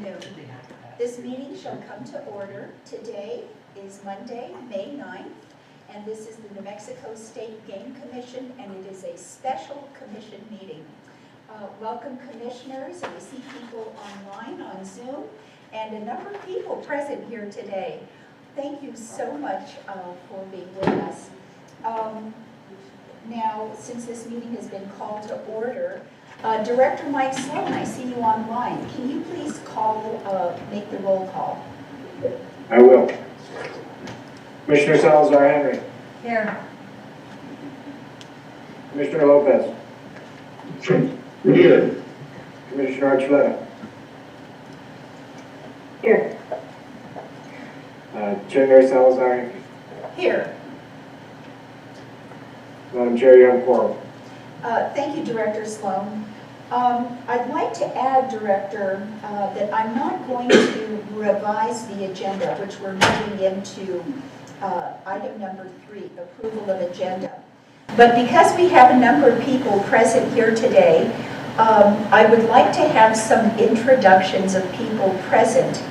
afternoon. This meeting shall come to order. Today is Monday, May 9th, and this is the New Mexico State Game Commission, and it is a special commission meeting. Welcome, commissioners, and we see people online on Zoom, and a number of people present here today. Thank you so much for being with us. Now, since this meeting has been called to order, Director Mike Sloan, I see you online. Can you please make the roll call? I will. Commissioner Salazar Henry. Here. Commissioner Lopez. Here. Commissioner Archuleta. Here. Chair Salazar Henry. Here. Madam Chair, you have quorum. Thank you, Director Sloan. I'd like to add, Director, that I'm not going to revise the agenda, which we're moving into item number 3, approval of agenda. But because we have a number of people present here today, I would like to have some introductions of people present.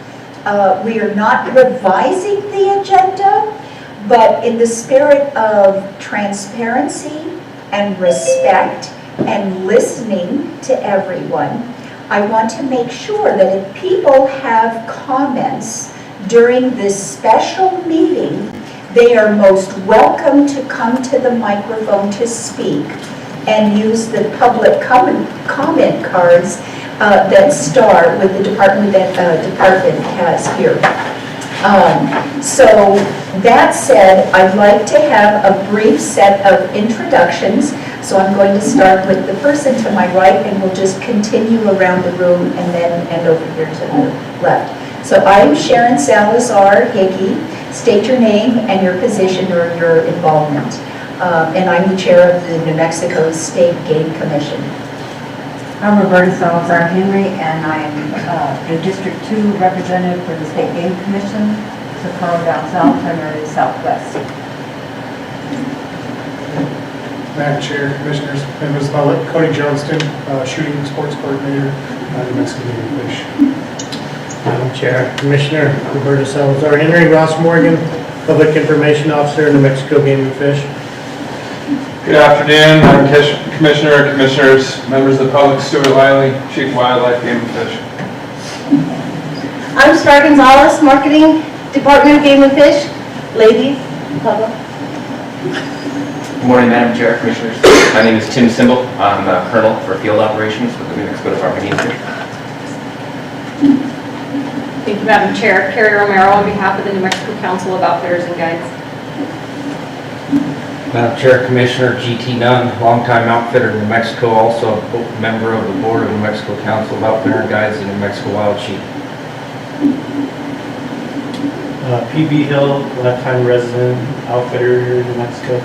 We are not revising the agenda, but in the spirit of transparency and respect and listening to everyone, I want to make sure that if people have comments during this special meeting, they are most welcome to come to the microphone to speak and use the public comment cards that start with the department that department has here. So that said, I'd like to have a brief set of introductions. So I'm going to start with the person to my right, and we'll just continue around the room and then end over here to the left. So I'm Sharon Salazar Hickey. State your name and your position or your involvement. And I'm the chair of the New Mexico State Game Commission. I'm Roberta Salazar Henry, and I am the District 2 representative for the State Game Commission, Socorro down south and Murray southwest. Madam Chair, Commissioners, members of the public, Cody Johnston, shooting sports coordinator, New Mexico Game and Fish. Madam Chair, Commissioner Roberta Salazar Henry, Ross Morgan, Public Information Officer, New Mexico Game and Fish. Good afternoon, Madam Commissioner, Commissioners, members of the public, Stuart Wiley, Chief Wildlife Game and Fish. I'm Star Gonzalez, Marketing Department of Game and Fish. Ladies, public. Good morning, Madam Chair, Commissioners. My name is Tim Simbal. I'm the Colonel for Field Operations with the New Mexico Department of Game and Fish. Thank you, Madam Chair. Carrie Romero on behalf of the New Mexico Council of Outfitters and Guides. Madam Chair, Commissioner G.T. Nunn, longtime outfitter in New Mexico, also a member of the board of New Mexico Council of Outfitter and Guides and New Mexico Wild Sheep. P.B. Hill, lifetime resident, outfitter here in New Mexico.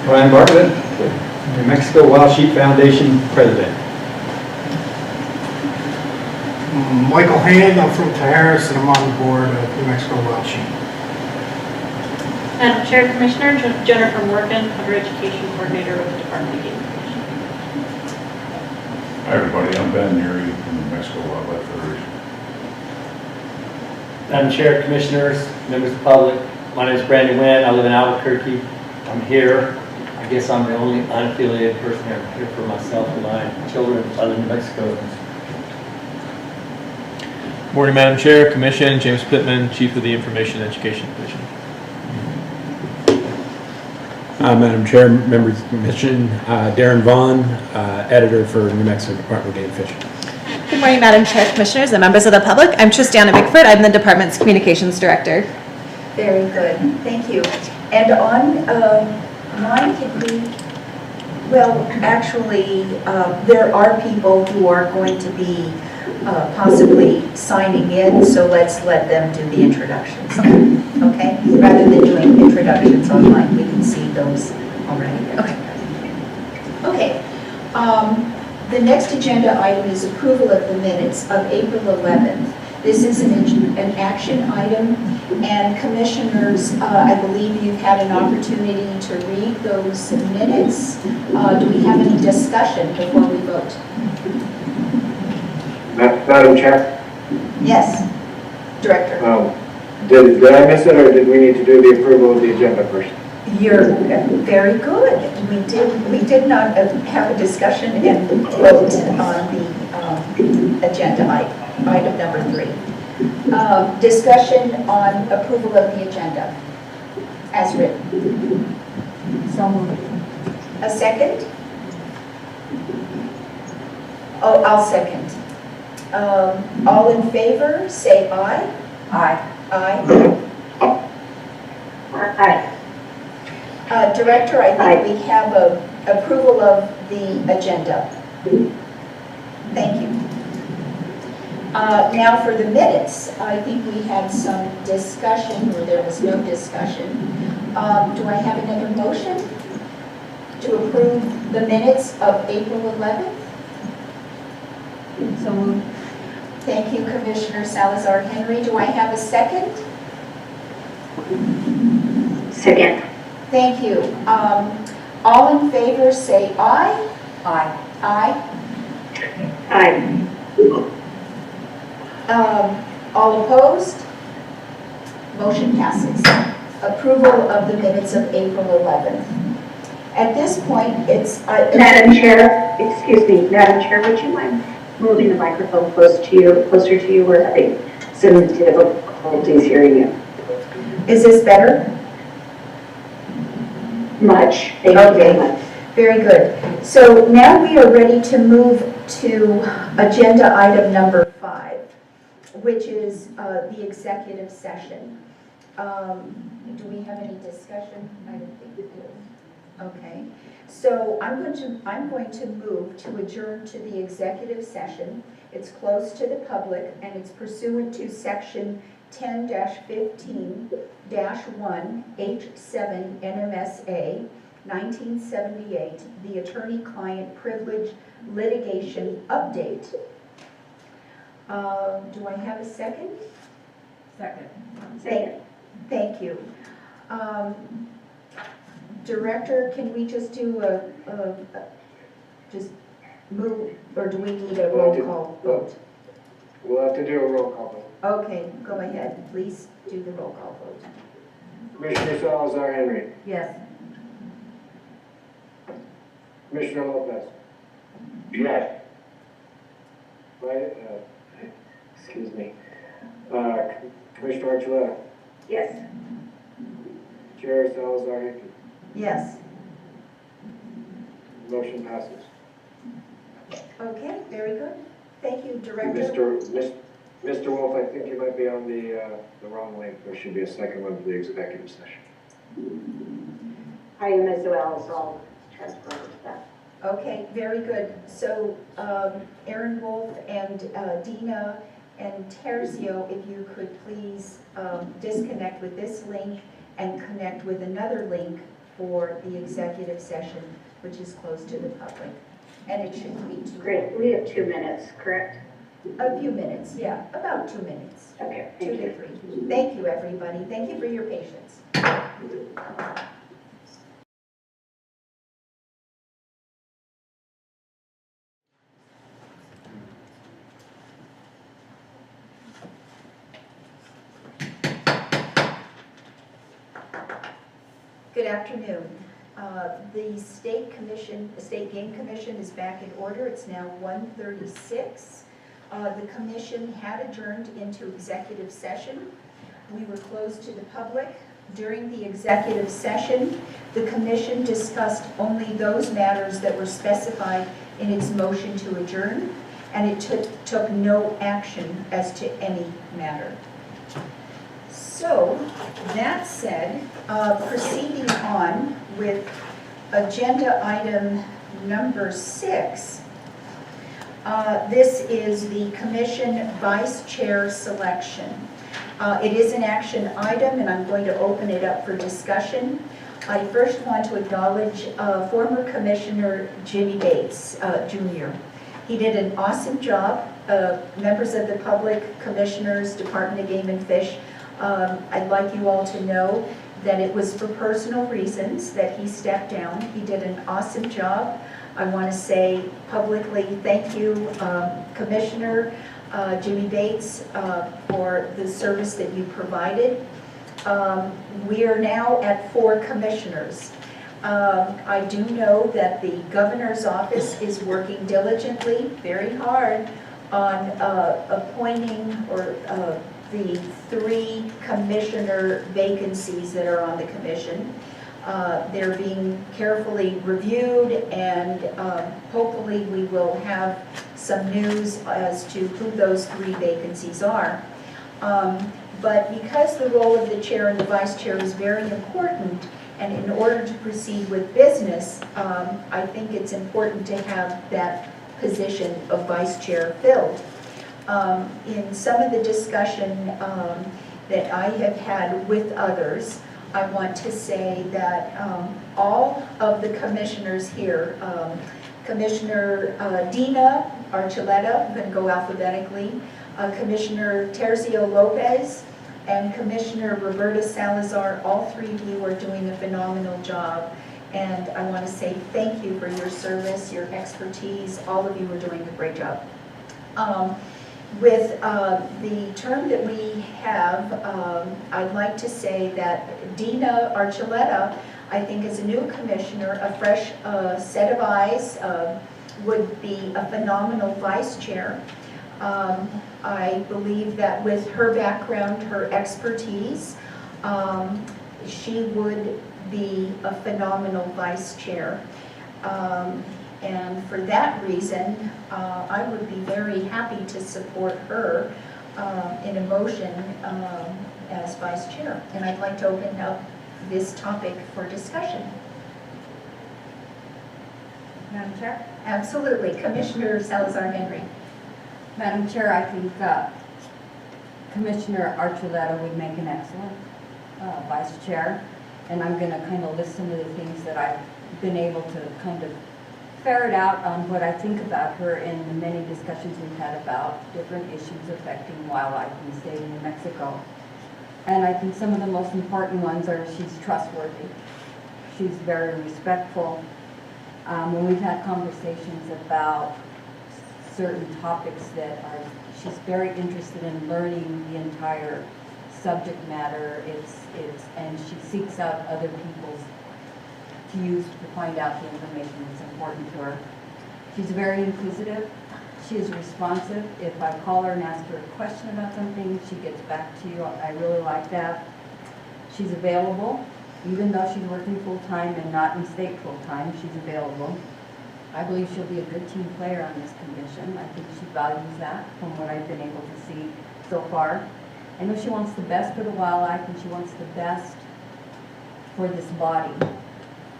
Ryan Bartlett, New Mexico Wild Sheep Foundation President. Michael Hand, I'm from Tajaras, and I'm on the board of New Mexico Wild Sheep. Madam Chair, Commissioner Jennifer Morgan, Under Education Coordinator with the Department of Game and Fish. Hi everybody, I'm Ben Neary from the Mexico Wildlife Federation. Madam Chair, Commissioners, members of the public, my name is Brandon Wynn. I live in Albuquerque. I'm here. I guess I'm the only unaffiliated person here. I'm here for myself and my children. I live in New Mexico. Morning, Madam Chair, Commission, James Pittman, Chief of the Information Education Division. Madam Chair, members of the Commission, Darren Vaughn, Editor for New Mexico Department of Game and Fish. Good morning, Madam Chair, Commissioners, and members of the public. I'm Tristiana Bickford. I'm the Department's Communications Director. Very good, thank you. And on mine, well, actually, there are people who are going to be possibly signing in, so let's let them do the introductions, okay? Rather than doing introductions online, we can see those already. Okay. The next agenda item is approval of the minutes of April 11th. This is an action item, and commissioners, I believe you've had an opportunity to read those minutes. Do we have any discussion before we vote? Madam Chair, Yes, Director. did I miss it, or did we need to do the approval of the agenda first? You're very good. We did not have a discussion and vote on the agenda item number 3. Discussion on approval of the agenda as written. So moved. A second? Oh, I'll second. All in favor, say aye. Aye. Aye. Aye. Director, I think we have a approval of the agenda. Thank you. Now for the minutes, I think we had some discussion, or there was no discussion. Do I have another motion to approve the minutes of April 11th? So moved. Thank you, Commissioner Salazar Henry. Do I have a second? Second. Thank you. All in favor say aye. Aye. Aye. Aye. All opposed? Motion passes. Approval of the minutes of April 11th. At this point, it's... Madam Chair, excuse me, Madam Chair, would you mind moving the microphone closer to you? We're having some difficulties hearing you. Is this better? Much. Thank you very much. Very good. So now we are ready to move to agenda item number 5, which is the executive session. Do we have any discussion? I don't think we do. Okay. So I'm going to move to adjourn to the executive session. It's closed to the public, and it's pursuant to section 10-15-1 H7 NMSA 1978, the attorney-client privilege litigation update. Do I have a second? Second. Second. Thank you. Director, can we just do just move, or do we need a roll call vote? We'll have to do a roll call vote. Okay, go ahead. Please do the roll call vote. Commissioner Salazar Henry, Yes. Commissioner Lopez, Yes. excuse me, Commissioner Archuleta, Yes. Chair Salazar Henry. Yes. Motion passes. Okay, very good. Thank you, Director. Mr. Wolf, I think you might be on the wrong link. There should be a second one for the executive session. I am as well, so I'll transfer to that. Okay, very good. So Aaron Wolf and Dina and Terzio, if you could please disconnect with this link and connect with another link for the executive session, which is closed to the public. And it should be Great. We have 2 minutes, correct? a few minutes, yeah, about 2 minutes. Okay, 2 thank to you. 3. Thank you, everybody. Thank you for your patience. Good afternoon. The State Game Commission is back in order. It's now 1:36. The commission had adjourned into executive session. We were closed to the public. During the executive session, the commission discussed only those matters that were specified in its motion to adjourn, and it took no action as to any matter. So, that said, proceeding on with agenda item number 6, this is the commission vice chair selection. It is an action item, and I'm going to open it up for discussion. I first want to acknowledge former Commissioner Jimmy Bates, Jr. He did an awesome job. Members of the public, commissioners, Department of Game and Fish, I'd like you all to know that it was for personal reasons that he stepped down. He did an awesome job. I want to say publicly thank you, Commissioner Jimmy Bates, for the service that you provided. We are now at 4 commissioners. I do know that the governor's office is working diligently, very hard, on appointing or the 3 commissioner vacancies that are on the commission. They're being carefully reviewed, and hopefully we will have some news as to who those 3 vacancies are. But because the role of the chair and the vice chair is very important, and in order to proceed with business, I think it's important to have that position of vice chair filled. In some of the discussion that I have had with others, I want to say that all of the commissioners here, Commissioner Dina Archuleta, I'm going to go alphabetically, Commissioner Tercio Lopez, and Commissioner Roberta Salazar, all 3 of you are doing a phenomenal job. And I want to say thank you for your service, your expertise. All of you are doing a great job. With the term that we have, I'd like to say that Dina Archuleta, I think, is a new commissioner, a fresh set of eyes, would be a phenomenal vice chair. I believe that with her background, her expertise, she would be a phenomenal vice chair. And for that reason, I would be very happy to support her in a motion as vice chair. And I'd like to open up this topic for discussion. Madam Chair? Absolutely. Commissioner Salazar Henry. Madam Chair, I think Commissioner Archuleta would make an excellent vice chair. And I'm going to kind of list some of the things that I've been able to kind of ferret out on what I think about her in the many discussions we've had about different issues affecting wildlife in the state of New Mexico. And I think some of the most important ones are she's trustworthy. She's very respectful. When we've had conversations about certain topics that are, she's very interested in learning the entire subject matter. And she seeks out other people's views to find out the information that's important to her. She's very inquisitive. She is responsive. If I call her and ask her a question about something, she gets back to you. I really like that. She's available. Even though she's working full-time and not in state full-time, she's available. I believe she'll be a good team player on this commission. I think she values that from what I've been able to see so far. I know she wants the best for the wildlife, and she wants the best for this body.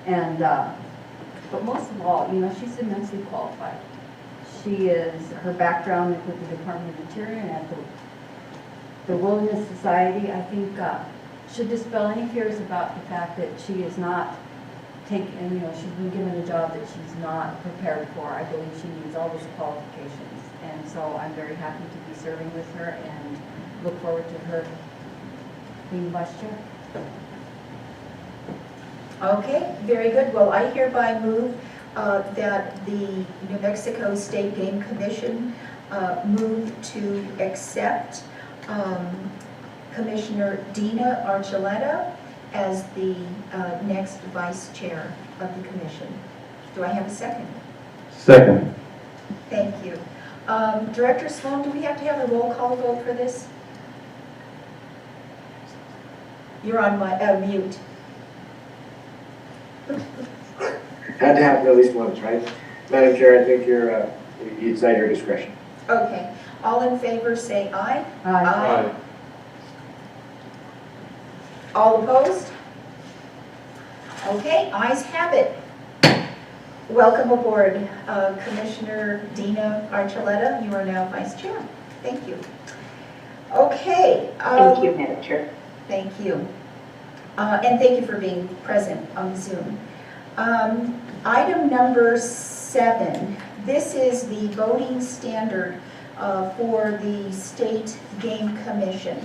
And, but most of all, you know, she's immensely qualified. She is, her background with the Department of Interior and at the Wilderness Society, I think, should dispel any fears about the fact that she is not taking, you know, she's been given a job that she's not prepared for. I believe she needs all those qualifications. And so I'm very happy to be serving with her and look forward to her being vice chair. Okay, very good. Well, I hereby move that the New Mexico State Game Commission move to accept Commissioner Dina Archuleta as the next vice chair of the commission. Do I have a second? Second. Thank you. Director Sloan, do we have to have a roll call vote for this? You're on mute. Had to have at least once, right? Madam Chair, I think it's at your discretion. Okay. All in favor say aye. Aye. All opposed? Okay, ayes have it. Welcome aboard, Commissioner Dina Archuleta. You are now vice chair. Thank you. Okay. Thank you, Madam Chair. Thank you. And thank you for being present on Zoom. Item number 7. This is the voting standard for the State Game Commission.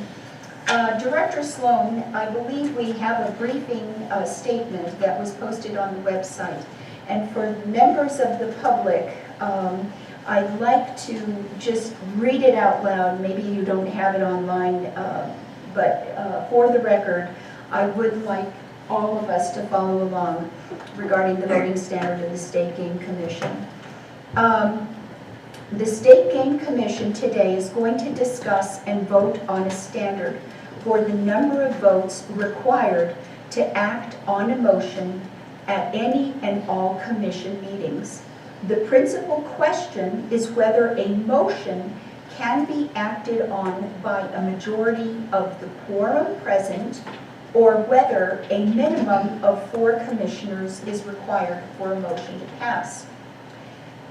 Director Sloan, I believe we have a briefing statement that was posted on the website. And for members of the public, I'd like to just read it out loud. Maybe you don't have it online, but for the record, I would like all of us to follow along regarding the voting standard of the State Game Commission. The State Game Commission today is going to discuss and vote on a standard for the number of votes required to act on a motion at any and all commission meetings. The principal question is whether a motion can be acted on by a majority of the quorum present, or whether a minimum of 4 commissioners is required for a motion to pass.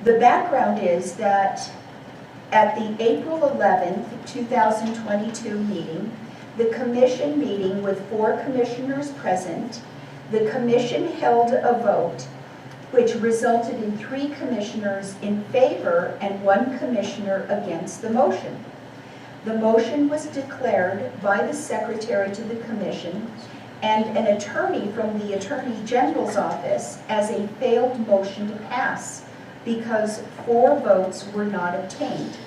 The background is that at the April 11th, 2022 meeting, the commission meeting with 4 commissioners present, the commission held a vote which resulted in 3 commissioners in favor and 1 commissioner against the motion. The motion was declared by the secretary to the commission and an attorney from the Attorney General's office as a failed motion to pass because 4 votes were not obtained.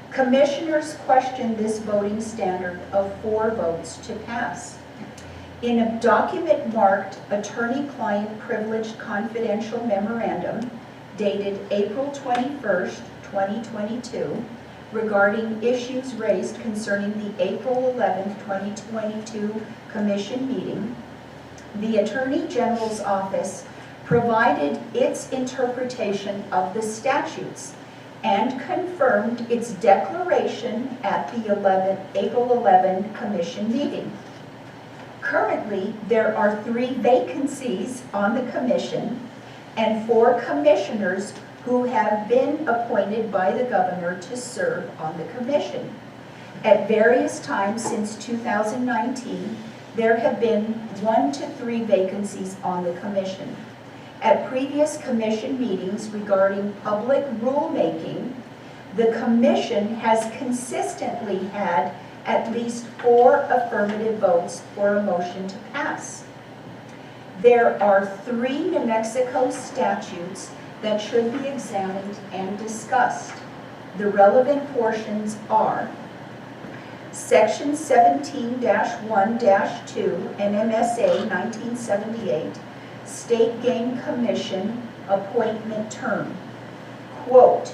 Commissioners questioned this voting standard of 4 votes to pass. In a document marked Attorney-Client Privileged Confidential Memorandum dated April 21st, 2022, regarding issues raised concerning the April 11th, 2022 Commission meeting, the Attorney General's office provided its interpretation of the statutes and confirmed its declaration at the April 11 Commission meeting. Currently, there are 3 vacancies on the commission and 4 commissioners who have been appointed by the governor to serve on the commission. At various times since 2019, there have been 1 to 3 vacancies on the commission. At previous commission meetings regarding public rulemaking, the commission has consistently had at least 4 affirmative votes for a motion to pass. There are 3 New Mexico statutes that should be examined and discussed. The relevant portions are Section 17-1-2 NMSA 1978, State Game Commission appointment term. Quote,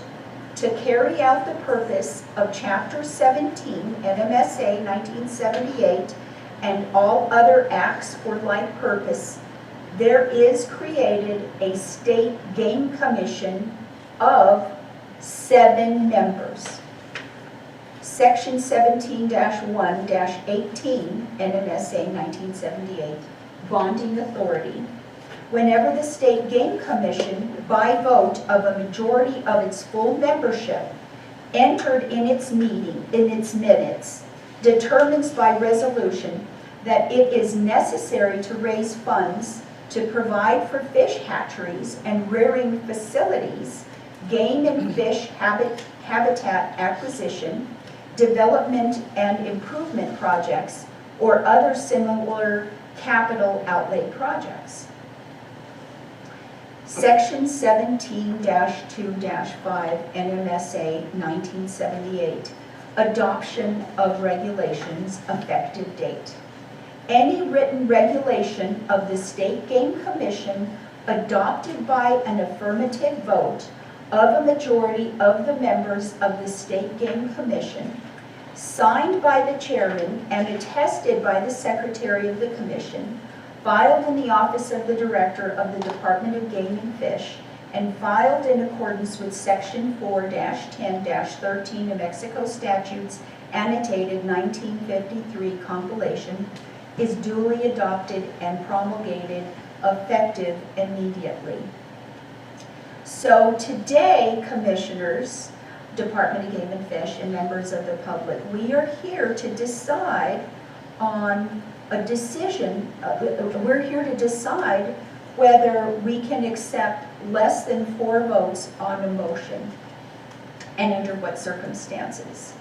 to carry out the purpose of Chapter 17 NMSA 1978 and all other acts for like purpose, there is created a State Game Commission of 7 members. Section 17-1-18 NMSA 1978, bonding authority. Whenever the State Game Commission, by vote of a majority of its full membership, entered in its minutes, determines by resolution that it is necessary to raise funds to provide for fish hatcheries and rearing facilities, game and fish habitat acquisition, development and improvement projects, or other similar capital outlay projects. Section 17-2-5 NMSA 1978, adoption of regulations, effective date. Any written regulation of the State Game Commission adopted by an affirmative vote of a majority of the members of the State Game Commission, signed by the chairman and attested by the secretary of the commission, filed in the office of the director of the Department of Game and Fish, and filed in accordance with Section 4-10-13 New Mexico statutes, annotated 1953 compilation, is duly adopted and promulgated, effective immediately. So today, commissioners, Department of Game and Fish, and members of the public, we are here to decide on a decision. We're here to decide whether we can accept less than 4 votes on a motion and under what circumstances.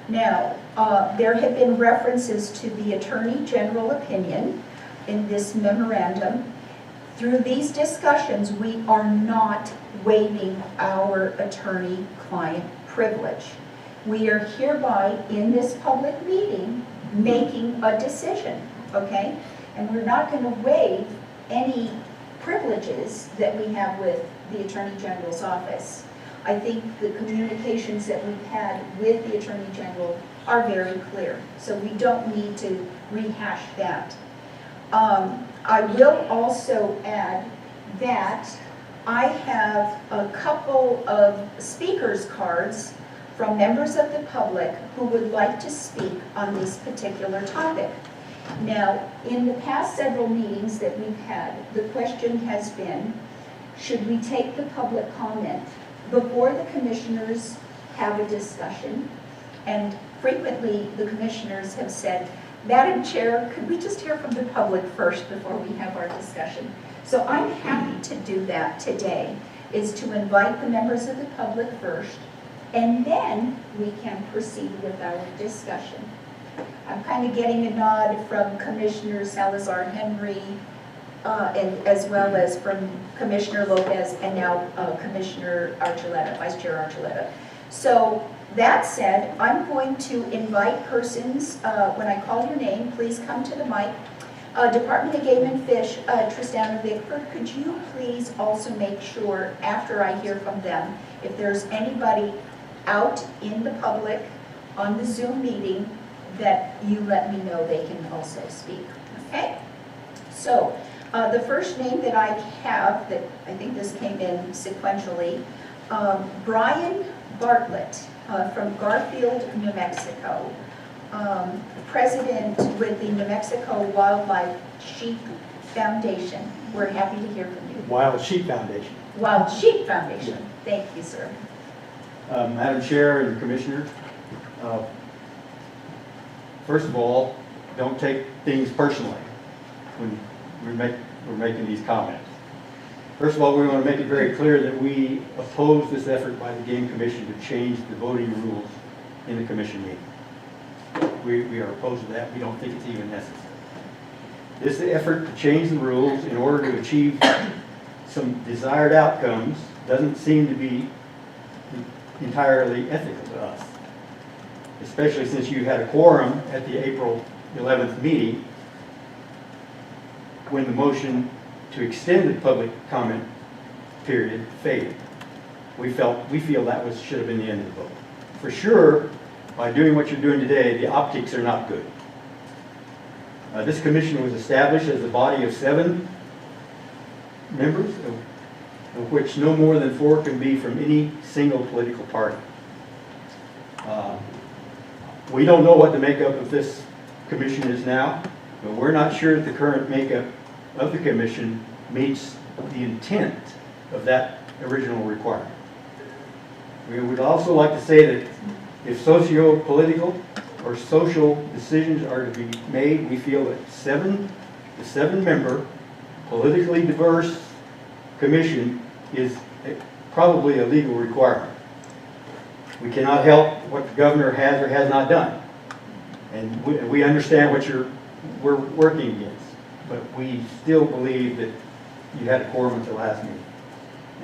Now, there have been references to the Attorney General opinion in this memorandum. Through these discussions, we are not waiving our attorney-client privilege. We are hereby, in this public meeting, making a decision, okay? And we're not going to waive any privileges that we have with the Attorney General's office. I think the communications that we've had with the Attorney General are very clear, so we don't need to rehash that. I will also add that I have a couple of speakers cards from members of the public who would like to speak on this particular topic. Now, in the past several meetings that we've had, the question has been, should we take the public comment before the commissioners have a discussion? And frequently, the commissioners have said, Madam Chair, could we just hear from the public first before we have our discussion? So I'm happy to do that today, is to invite the members of the public first, and then we can proceed with our discussion. I'm kind of getting a nod from Commissioner Salazar Henry, and as well as from Commissioner Lopez, and now Commissioner Archuleta, Vice Chair Archuleta. So that said, I'm going to invite persons, when I call your name, please come to the mic. Department of Game and Fish, Tristana Bickford, could you please also make sure, after I hear from them, if there's anybody out in the public on the Zoom meeting, that you let me know they can also speak, okay? So, the first name that I have, that I think this came in sequentially, Brian Bartlett from Garfield, New Mexico. President with the New Mexico Wildlife Sheep Foundation. We're happy to hear from you. Wild Sheep Foundation. Wild Sheep Foundation. Thank you, sir. Madam Chair and Commissioners, first of all, don't take things personally when we're making these comments. First of all, we want to make it very clear that we oppose this effort by the Game Commission to change the voting rules in the commission meeting. We are opposed to that. We don't think it's even necessary. This effort to change the rules in order to achieve some desired outcomes doesn't seem to be entirely ethical to us, especially since you had a quorum at the April 11th meeting when the motion to extend the public comment period failed. We feel that should have been the end of the vote. For sure, by doing what you're doing today, the optics are not good. This commission was established as a body of 7 members, of which no more than 4 can be from any single political party. We don't know what the makeup of this commission is now, but we're not sure that the current makeup of the commission meets the intent of that original requirement. We would also like to say that if socio-political or social decisions are to be made, we feel that the 7-member, politically diverse commission is probably a legal requirement. We cannot help what the governor has or has not done. And we understand what we're working against, but we still believe that you had a quorum at the last meeting.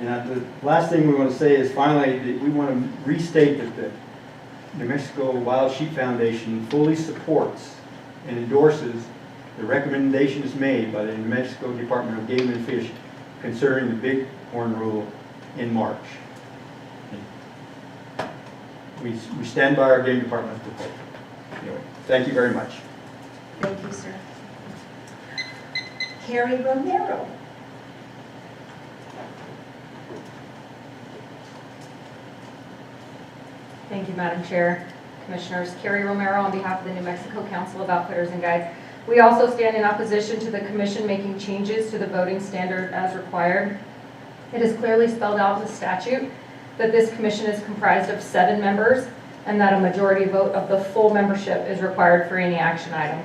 And the last thing we want to say is finally that we want to restate that the New Mexico Wild Sheep Foundation fully supports and endorses the recommendations made by the New Mexico Department of Game and Fish concerning the Bighorn Rule in March. We stand by our game department's proposal. Anyway, thank you very much. Thank you, sir. Carrie Romero. Thank you, Madam Chair, Commissioners. Carrie Romero on behalf of the New Mexico Council of Outfitters and Guides. We also stand in opposition to the Commission making changes to the voting standard as required. It is clearly spelled out in the statute that this commission is comprised of 7 members and that a majority vote of the full membership is required for any action item.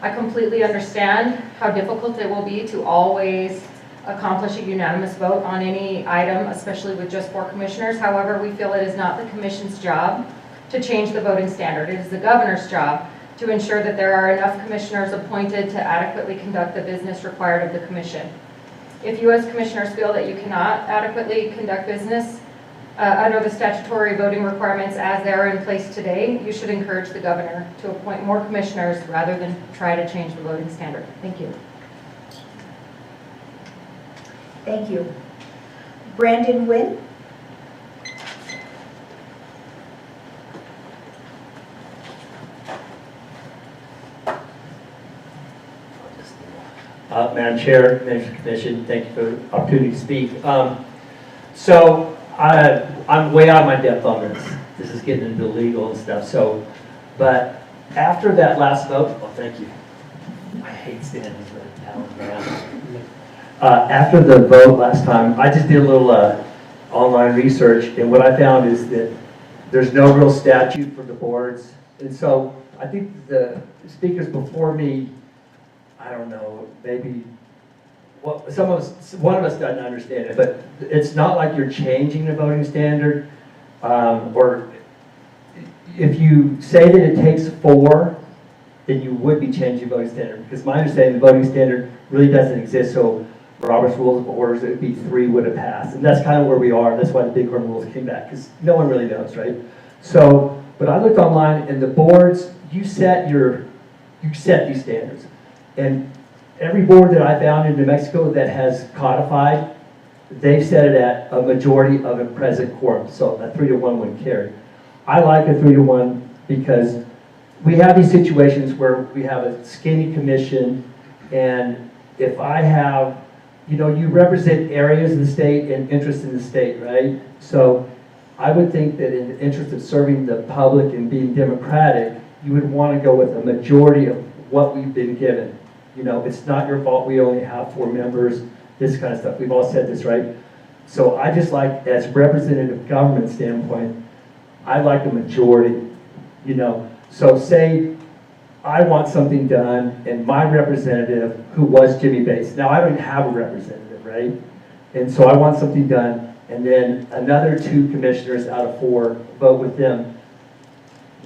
I completely understand how difficult it will be to always accomplish a unanimous vote on any item, especially with just 4 commissioners. However, we feel it is not the commission's job to change the voting standard. It is the governor's job to ensure that there are enough commissioners appointed to adequately conduct the business required of the commission. If you as commissioners feel that you cannot adequately conduct business under the statutory voting requirements as they are in place today, you should encourage the governor to appoint more commissioners rather than try to change the voting standard. Thank you. Thank you. Brandon Wynn? Madam Chair, members of the commission, thank you for the opportunity to speak. So I'm way out of my depth on this. This is getting into legal and stuff. So, but after that last vote, oh, thank you. I hate standing for the talent man. After the vote last time, I just did a little online research, and what I found is that there's no real statute for the boards. And so I think the speakers before me, I don't know, maybe one of us doesn't understand it, but it's not like you're changing the voting standard, or if you say that it takes 4, then you would be changing the voting standard. Because my understanding, the voting standard really doesn't exist, so Robert's Rules of Orders, it would be 3 would have passed. And that's kind of where we are. That's why the Bighorn rules came back, because no one really knows, right? So, but I looked online, and the boards, you set these standards. And every board that I found in New Mexico that has codified, they've set it at a majority of a present quorum. So a 3-to-1 would carry. I like a 3-to-1 because we have these situations where we have a skinny commission, and if I have, you represent areas of the state and interest in the state, right? So I would think that in the interest of serving the public and being democratic, you would want to go with a majority of what we've been given. It's not your fault we only have 4 members, this kind of stuff. We've all said this, right? So I just like, as representative government standpoint, I like a majority, So say I want something done, and my representative, who was Jimmy Bates, now I don't have a representative, right? And so I want something done, and then another 2 commissioners out of 4 vote with them.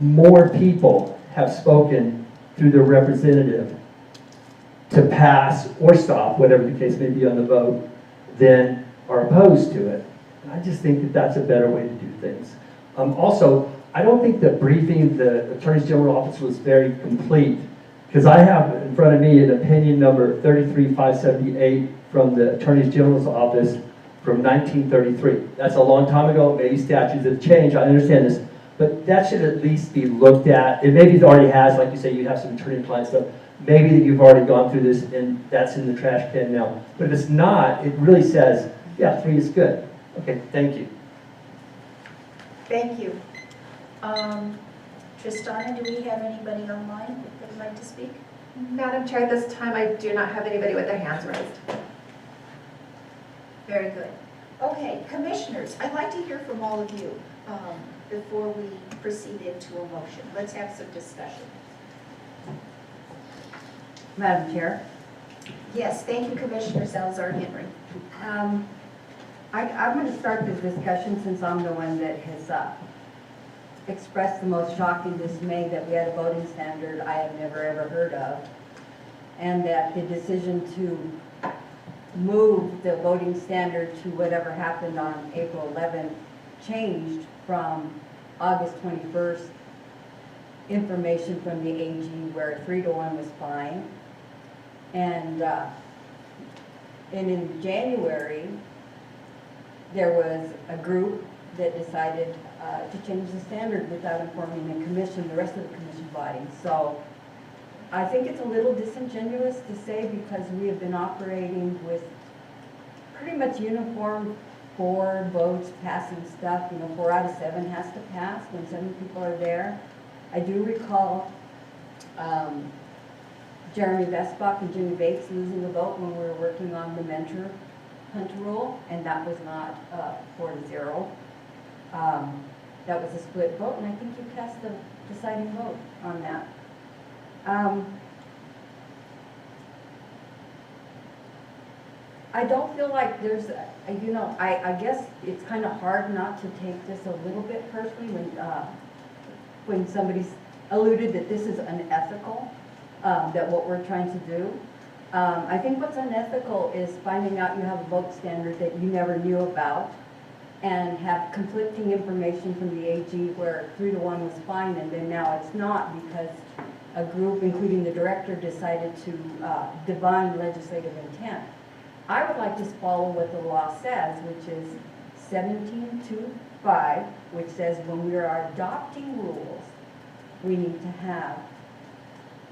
More people have spoken through their representative to pass or stop, whatever the case may be on the vote, than are opposed to it. And I just think that that's a better way to do things. Also, I don't think the briefing, the Attorney General office was very complete, because I have in front of me an opinion number 33578 from the Attorney General's office from 1933. That's a long time ago. Maybe statutes have changed. I understand this. But that should at least be looked at. And maybe it already has, like you say, you have some attorney-client stuff. Maybe that you've already gone through this and that's in the trash can now. But if it's not, it really says, yeah, 3 is good. Okay, thank you. Thank you. Tristana, do we have anybody online that would like to speak? Madam Chair, at this time, I do not have anybody with their hands raised. Very good. Okay, commissioners, I'd like to hear from all of you before we proceed into a motion. Let's have some discussion. Madam Chair, Yes, thank you, Commissioner Salazar Henry. I'm going to start this discussion since I'm the one that has expressed the most shocking dismay that we had a voting standard I have never ever heard of, and that the decision to move the voting standard to whatever happened on April 11th changed from August 21st information from the AG where 3-to-1 was fine. And in January, there was a group that decided to change the standard without informing the commission, the rest of the commission body. So I think it's a little disingenuous to say, because we have been operating with pretty much uniform 4 votes passing stuff. 4 out of 7 has to pass when 7 people are there. I do recall Jeremy Vesbach and Jimmy Bates losing the vote when we were working on the mentor hunt rule, and that was not 4-0. That was a split vote, and I think you cast the deciding vote on that. I don't feel like there's, I guess it's kind of hard not to take this a little bit personally when somebody's alluded that this is unethical, that what we're trying to do. I think what's unethical is finding out you have a vote standard that you never knew about and have conflicting information from the AG where 3-1 was fine and then now it's not because a group, including the director, decided to divine legislative intent. I would like to follow what the law says, which is 17.2.5, which says when we are adopting rules, we need to have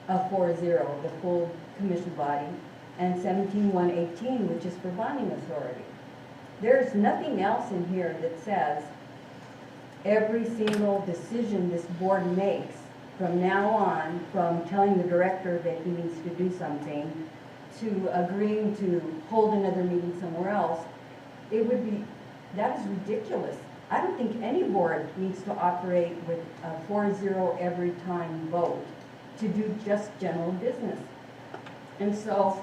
a 4-0, the full commission body, and 17.1.18, which is for bonding authority. There's nothing else in here that says every single decision this board makes from now on, from telling the director that he needs to do something, to agreeing to hold another meeting somewhere else, it would be, that is ridiculous. I don't think any board needs to operate with a 4-0 every time vote to do just general business. And so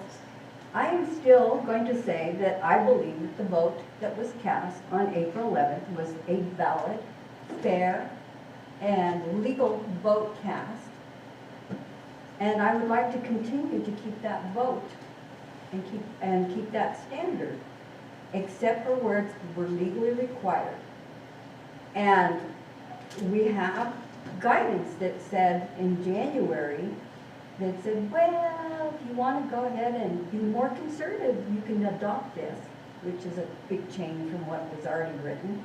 I am still going to say that I believe that the vote that was cast on April 11th was a valid, fair, and legal vote cast. And I would like to continue to keep that vote and keep that standard, except for where we're legally required. And we have guidance that said in January, that said, well, if you want to go ahead and be more conservative, you can adopt this, which is a big change from what was already written.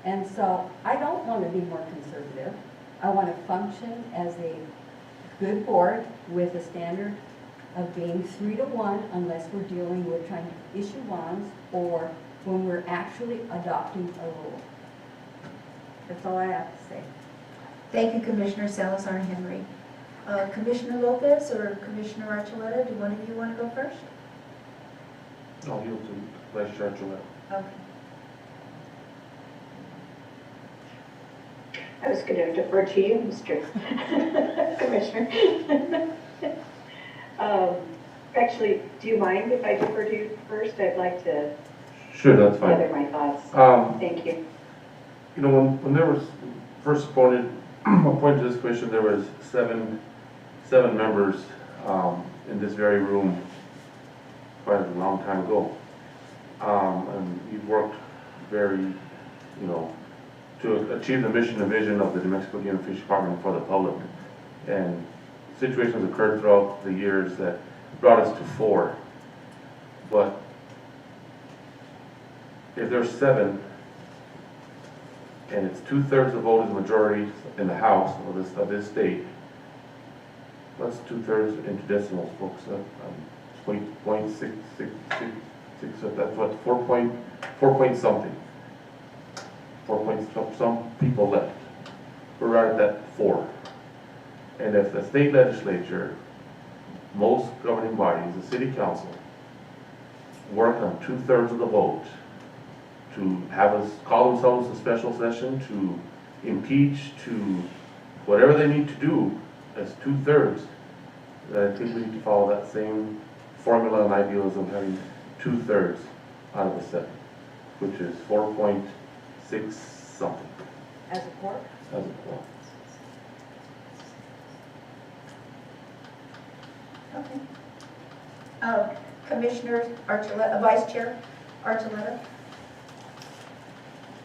And so I don't want to be more conservative. I want to function as a good board with a standard of being 3-1 unless we're dealing with trying to issue bonds or when we're actually adopting a rule. That's all I have to say. Thank you, Commissioner Salazar Henry. Commissioner Lopez or Commissioner Archuleta, do one of you want to go first? I'll yield to Vice Chair Archuleta. Okay. I was going to defer to you, Mr. Commissioner. Actually, do you mind if I defer to you first? I'd like to Sure, that's fine. gather my thoughts. Thank you. You know, when there was first appointed to this commission, there was seven members in this very room quite a long time ago. And you've worked very, to achieve the mission and vision of the New Mexico Game and Fish Department for the public. And situations occurred throughout the years that brought us to 4. But if there's 7, and it's 2/3 of vote is majority in the House of this state, that's 2/3 into decimals, folks. 0.666, that's what, 4 point something. 4 point some people left. We're right at that 4. And if the state legislature, most governing bodies, the city council, work on 2/3 of the vote to have us call themselves a special session, to impeach, to whatever they need to do as 2/3, then I think we need to follow that same formula and idealism, having 2/3 out of the 7, which is 4.6 something. As a court? As a quorum. Okay. Commissioner Archuleta, Vice Chair Archuleta.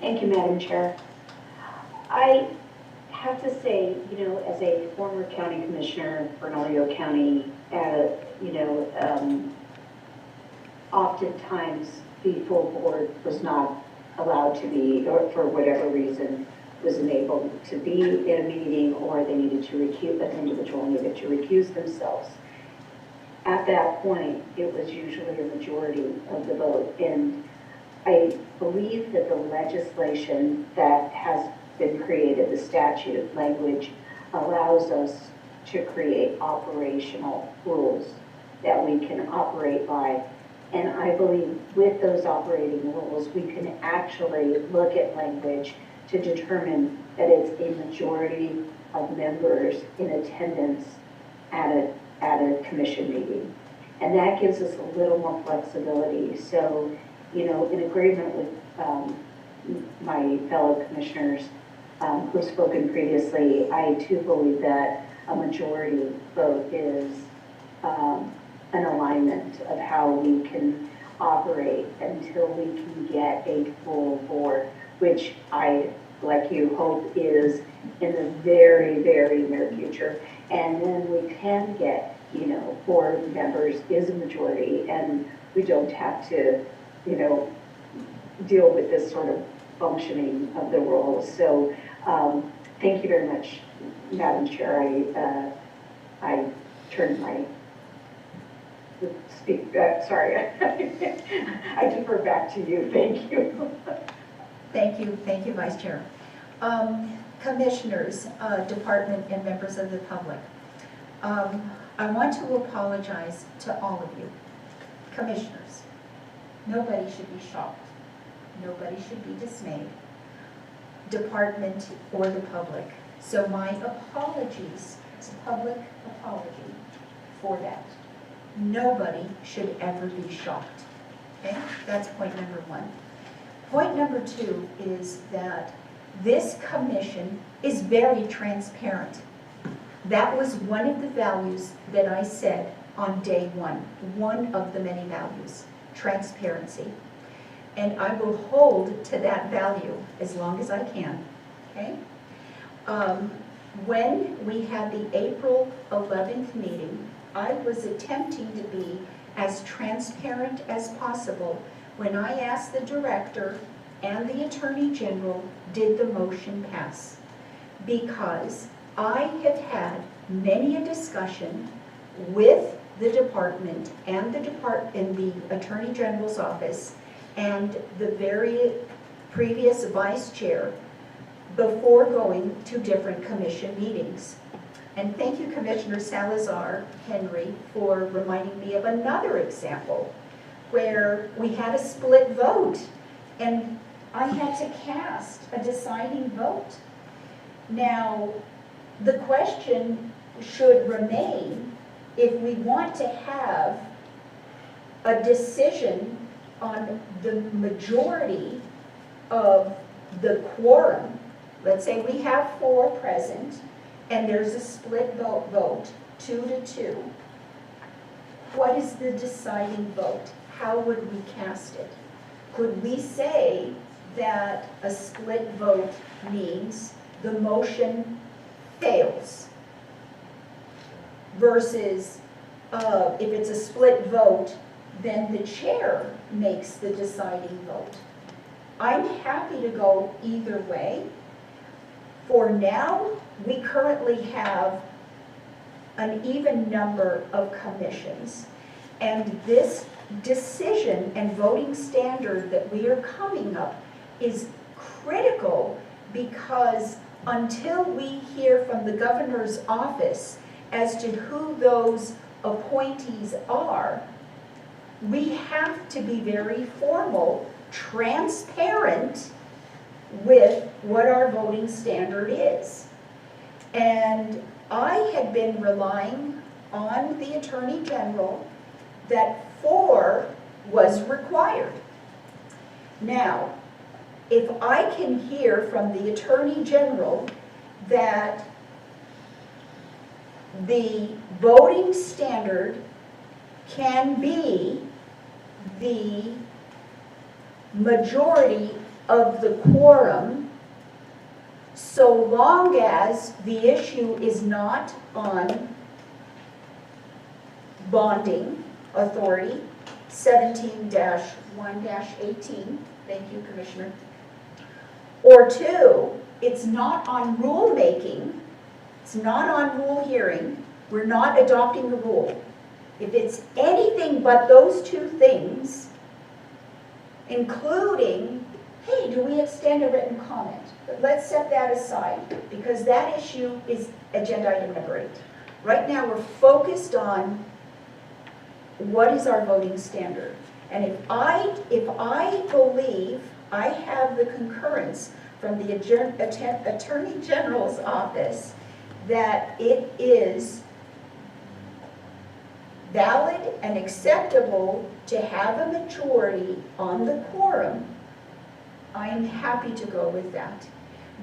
Thank you, Madam Chair. I have to say, as a former county commissioner, Bernalillo County, oftentimes the full board was not allowed to be, or for whatever reason, was unable to be in a meeting, or they needed to recuse, an individual needed to recuse themselves. At that point, it was usually a majority of the vote. And I believe that the legislation that has been created, the statute language, allows us to create operational rules that we can operate by. And I believe with those operating rules, we can actually look at language to determine that it's a majority of members in attendance at a commission meeting. And that gives us a little more flexibility. So, in agreement with my fellow commissioners who've spoken previously, I too believe that a majority vote is an alignment of how we can operate until we can get a full board, which I, like you, hope is in the very, very near future. And when we can get, 4 members is a majority, and we don't have to, deal with this sort of functioning of the roles. So thank you very much, Madam Chair. I turned my sorry, I defer back to you. Thank you. Thank you, Vice Chair. Commissioners, department, and members of the public. I want to apologize to all of you. Commissioners, nobody should be shocked. Nobody should be dismayed. Department or the public. So my apologies, it's a public apology for that. Nobody should ever be shocked. Okay? That's point number 1. Point number 2 is that this commission is very transparent. That was one of the values that I said on day 1, one of the many values, transparency. And I will hold to that value as long as I can, okay? When we had the April 11th meeting, I was attempting to be as transparent as possible when I asked the director and the Attorney General, did the motion pass? Because I have had many a discussion with the department and the Attorney General's office and the very previous vice chair before going to different commission meetings. And thank you, Commissioner Salazar Henry, for reminding me of another example where we had a split vote and I had to cast a deciding vote. Now, the question should remain, if we want to have a decision on the majority of the quorum, let's say we have 4 present, and there's a split vote, 2-2. What is the deciding vote? How would we cast it? Could we say that a split vote means the motion fails? Versus if it's a split vote, then the chair makes the deciding vote. I'm happy to go either way. For now, we currently have an even number of commissions, and this decision and voting standard that we are coming up is critical, because until we hear from the governor's office as to who those appointees are, we have to be very formal, transparent with what our voting standard is. And I had been relying on the Attorney General that 4 was required. Now, if I can hear from the Attorney General that the voting standard can be the majority of the quorum, so long as the issue is not on bonding authority, 17-1-18, thank you, Commissioner. Or 2, it's not on rulemaking, it's not on rule hearing, we're not adopting the rule. If it's anything but those 2 things, including, hey, do we extend a written comment? But let's set that aside, because that issue is agenda item number 8. Right now, we're focused on what is our voting standard. And if I believe I have the concurrence from the Attorney General's office that it is valid and acceptable to have a majority on the quorum, I am happy to go with that.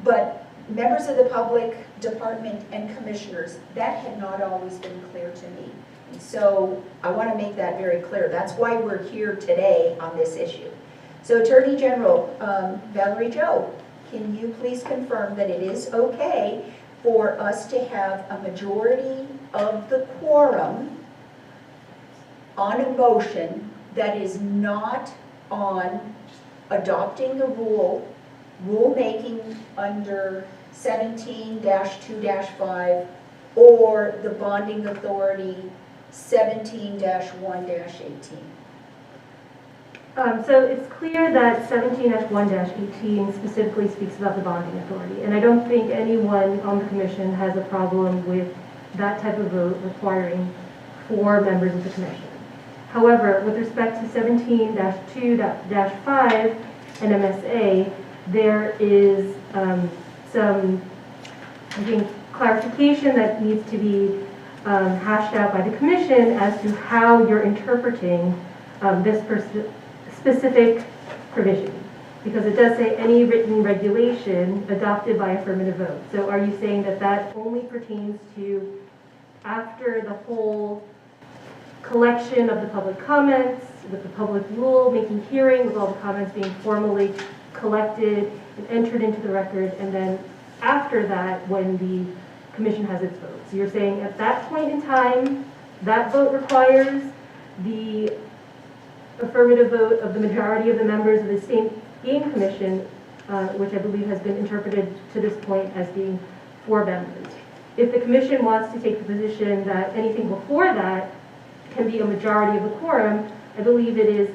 But members of the public, department, and commissioners, that had not always been clear to me. And so I want to make that very clear. That's why we're here today on this issue. So Attorney General Valerie Jo, can you please confirm that it is okay for us to have a majority of the quorum on a motion that is not on adopting the rulemaking under 17-2-5 or the bonding authority 17-1-18? So it's clear that 17-1-18 specifically speaks about the bonding authority, and I don't think anyone on the commission has a problem with that type of vote requiring 4 members of the commission. However, with respect to 17-2-5 and MSA, there is some, I think, clarification that needs to be hashed out by the commission as to how you're interpreting this specific provision. Because it does say any written regulation adopted by affirmative vote. So are you saying that that only pertains to after the whole collection of the public comments, with the public rule making hearing, with all the comments being formally collected and entered into the record, and then after that, when the commission has its vote? So you're saying at that point in time, that vote requires the affirmative vote of the majority of the members of the state game commission, which I believe has been interpreted to this point as being 4 members. If the commission wants to take the position that anything before that can be a majority of the quorum, I believe it is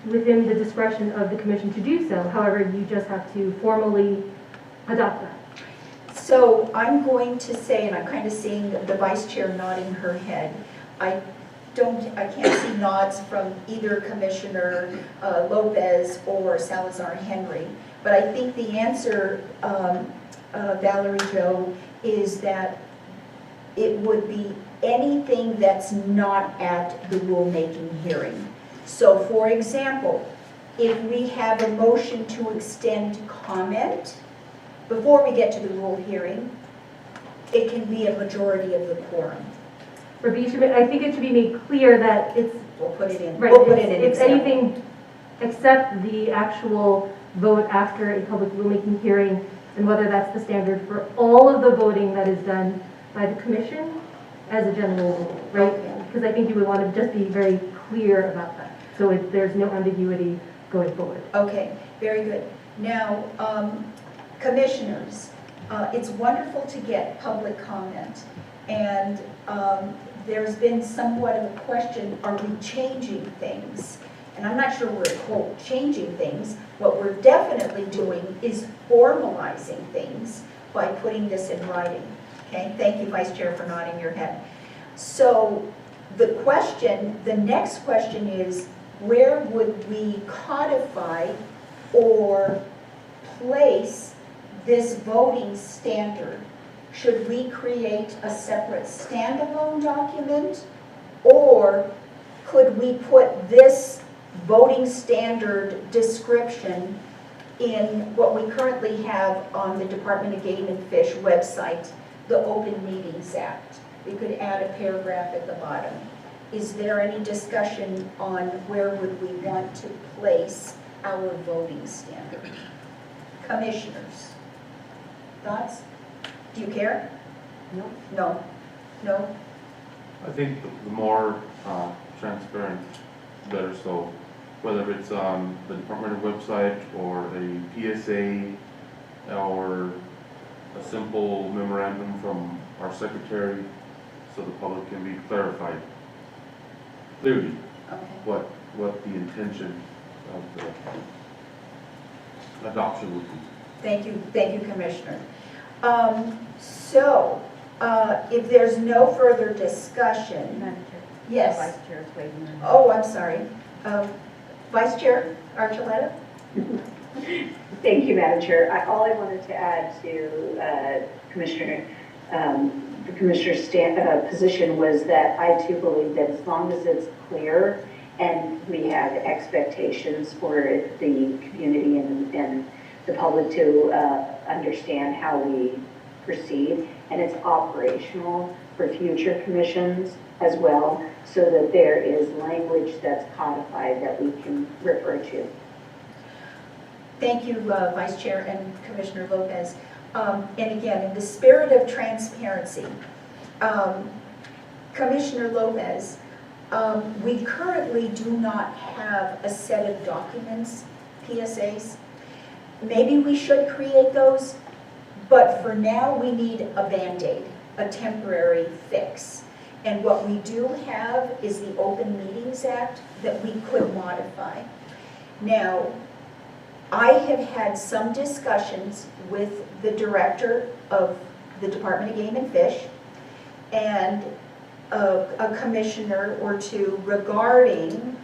within the discretion of the commission to do so. However, you just have to formally adopt that. So I'm going to say, and I'm kind of seeing the vice chair nodding her head, I can't see nods from either Commissioner Lopez or Salazar Henry, but I think the answer, Valerie Jo, is that it would be anything that's not at the rulemaking hearing. So for example, if we have a motion to extend comment before we get to the rule hearing, it can be a majority of the quorum. I think it should be made clear that it's... We'll put it in. Right, We'll put it in. It's anything except the actual vote after a public rulemaking hearing, and whether that's the standard for all of the voting that is done by the commission as a general rule, right? Because I think you would want to just be very clear about that, so there's no ambiguity going forward. Okay, very good. Now, commissioners, it's wonderful to get public comment, and there's been somewhat of a question, are we changing things? And I'm not sure we're, quote, changing things. What we're definitely doing is formalizing things by putting this in writing. Okay, thank you, Vice Chair, for nodding your head. So the next question is, where would we codify or place this voting standard? Should we create a separate standalone document, or could we put this voting standard description in what we currently have on the Department of Game and Fish website, the Open Meetings Act? We could add a paragraph at the bottom. Is there any discussion on where would we want to place our voting standard? Commissioners, thoughts? Do you care? No. No? No? I think the more transparent, the better. So whether it's on the department website or a PSA or a simple memorandum from our secretary, so the public can be clarified clearly what the intention of the adoption would be. Thank you, Commissioner. If there's no further discussion. Madam Chair. Yes. The Vice Chair is waiting. Oh, I'm sorry. Vice Chair Archuleta? Thank you, Madam Chair. All I wanted to add to the Commissioner's position was that I too believe that as long as it's clear and we have expectations for the community and the public to understand how we proceed, and it's operational for future commissions as well, so that there is language that's codified that we can refer to. Thank you, Vice Chair and Commissioner Lopez. And again, in the spirit of transparency, Commissioner Lopez, we currently do not have a set of documents, PSAs. Maybe we should create those, but for now we need a Band-Aid, a temporary fix. And what we do have is the Open Meetings Act that we could modify. Now, I have had some discussions with the director of the Department of Game and Fish and a commissioner or two regarding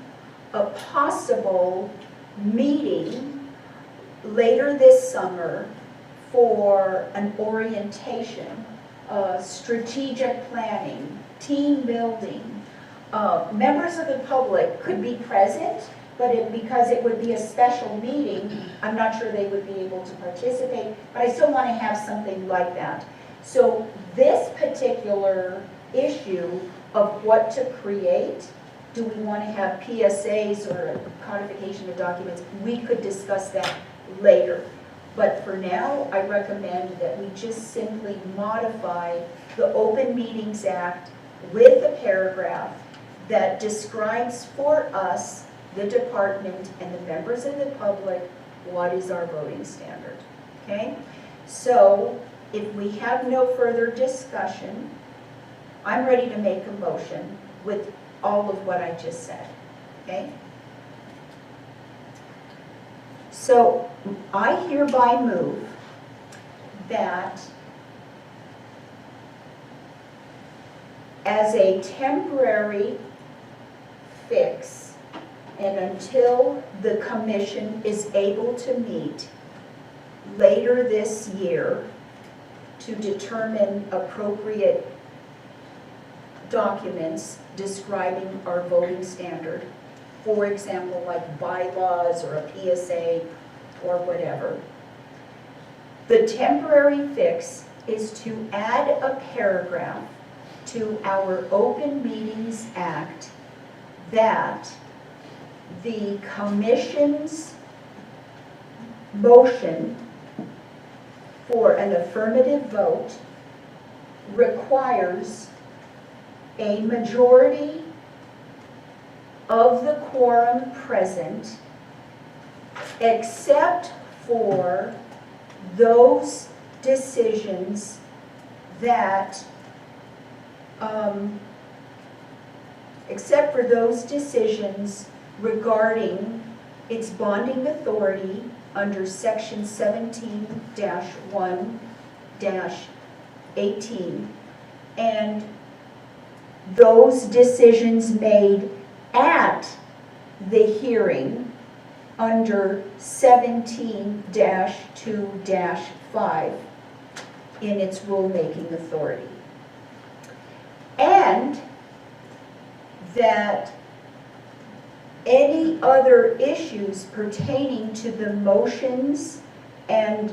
a possible meeting later this summer for an orientation, strategic planning, team building. Members of the public could be present, but because it would be a special meeting, I'm not sure they would be able to participate, but I still want to have something like that. So this particular issue of what to create, do we want to have PSAs or a codification of documents? We could discuss that later. But for now, I recommend that we just simply modify the Open Meetings Act with a paragraph that describes for us, the department and the members of the public, what is our voting standard, okay? So if we have no further discussion, I'm ready to make a motion with all of what I just said, okay? So I hereby move that as a temporary fix, and until the commission is able to meet later this year to determine appropriate documents describing our voting standard, for example, like bylaws or a PSA or whatever, the temporary fix is to add a paragraph to our Open Meetings Act that the commission's motion for an affirmative vote requires a majority of the quorum present, except for those decisions that regarding its bonding authority under section 17-1-18, and those decisions made at the hearing under 17-2-5 in its rulemaking authority. And that any other issues pertaining to the motions and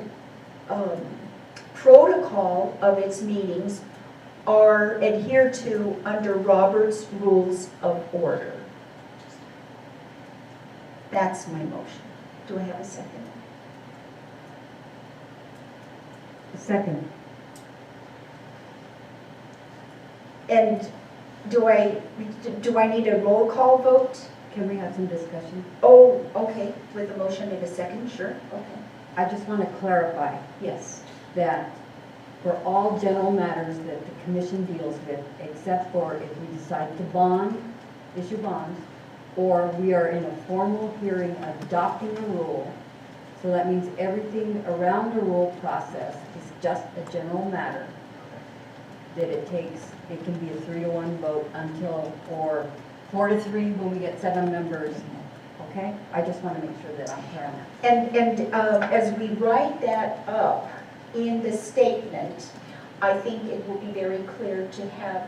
protocol of its meetings are adhered to under Robert's Rules of Order. That's my motion. Do I have a second? Second. And do I need a roll call vote? Can we have some discussion? Oh, okay, with a motion and a second, sure, okay. I just want to clarify Yes. that for all general matters that the commission deals with, except for if we decide to issue bonds, or we are in a formal hearing adopting a rule, so that means everything around the rule process is just a general matter, that it can be a 3-to-1 vote until, or 4-to-3 when we get 7 members, okay? I just want to make sure that I'm clear on that. And as we write that up in the statement, I think it will be very clear to have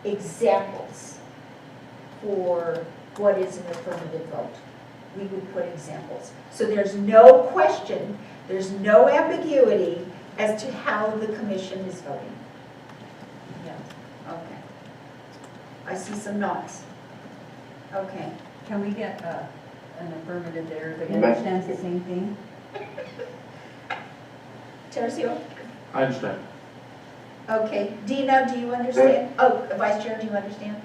examples for what is an affirmative vote. We would put examples. So there's no question, there's no ambiguity as to how the commission is voting. see some nods. Okay. Can we get an affirmative there? Everybody Amen. understands the same thing? Tercio? I understand. Okay. Dina, do you understand? Oh, Vice Chair, do you understand?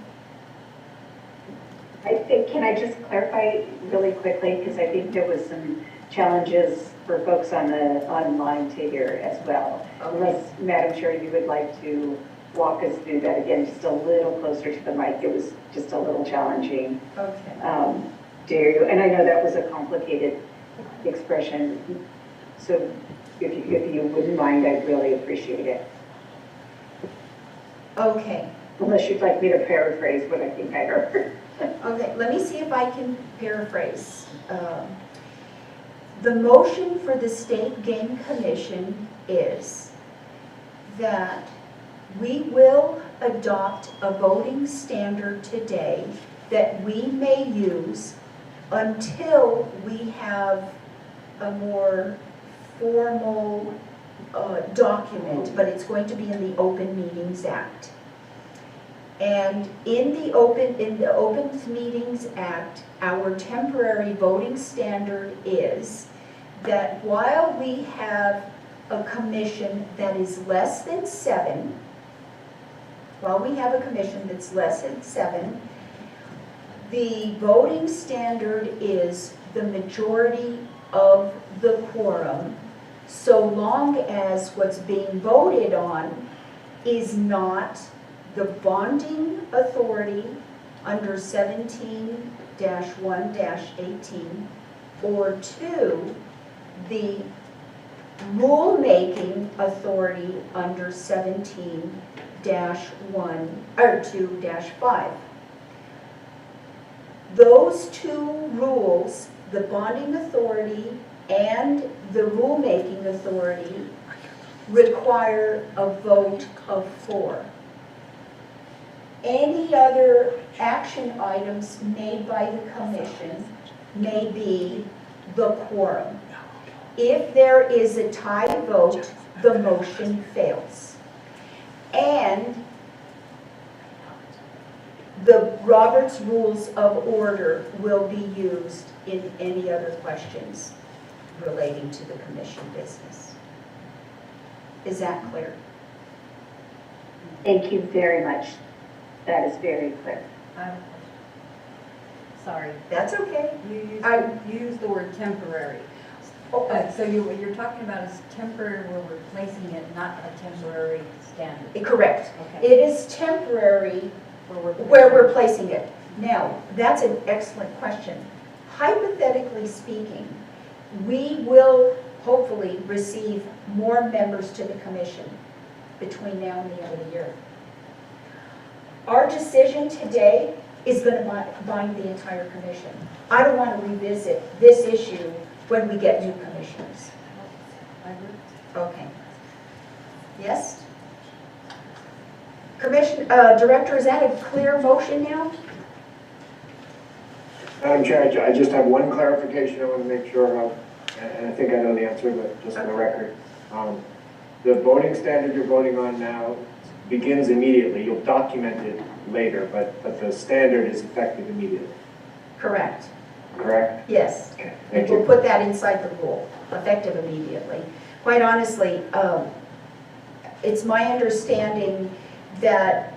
I think, can I just clarify really quickly, because I think there was some challenges for folks on the online to hear as well. Unless, Madam Chair, you would like to walk us through that again, just a little closer to the mic. It was just a little challenging. Okay. Dare you? And I know that was a complicated expression, so if you wouldn't mind, I'd really appreciate it. Okay. Unless you'd like me to paraphrase what I think I heard. Okay, let me see if I can paraphrase. The motion for the State Game Commission is that we will adopt a voting standard today that we may use until we have a more formal document, but it's going to be in the Open Meetings Act. And in the Open Meetings Act, our temporary voting standard is that while we have a commission that is less than 7, the voting standard is the majority of the quorum, so long as what's being voted on is not the bonding authority under 17-1-18, or 2, the rulemaking authority under 17-1 or 2-5. Those two rules, the bonding authority and the rulemaking authority, require a vote of 4. Any other action items made by the commission may be the quorum. If there is a tie vote, the motion fails. And the Robert's Rules of Order will be used in any other questions relating to the commission business. Is that clear? Thank you very much. That is very clear. Sorry. That's okay. You used the word temporary. So what you're talking about is temporary, we're replacing it, not a temporary standard. Correct. Okay. It is temporary where we're placing it. Now, that's an excellent question. Hypothetically speaking, we will hopefully receive more members to the commission between now and the end of the year. Our decision today is going to bind the entire commission. I don't want to revisit this issue when we get new commissioners. Okay. Yes? Director, is that a clear motion now? Madam Chair, I just have one clarification I want to make sure of, and I think I know the answer, but just for the record. The voting standard you're voting on now begins immediately. You'll document it later, but the standard is effective immediately. Correct. Correct? Yes. Okay, And thank we'll you. put that inside the rule, effective immediately. Quite honestly, it's my understanding that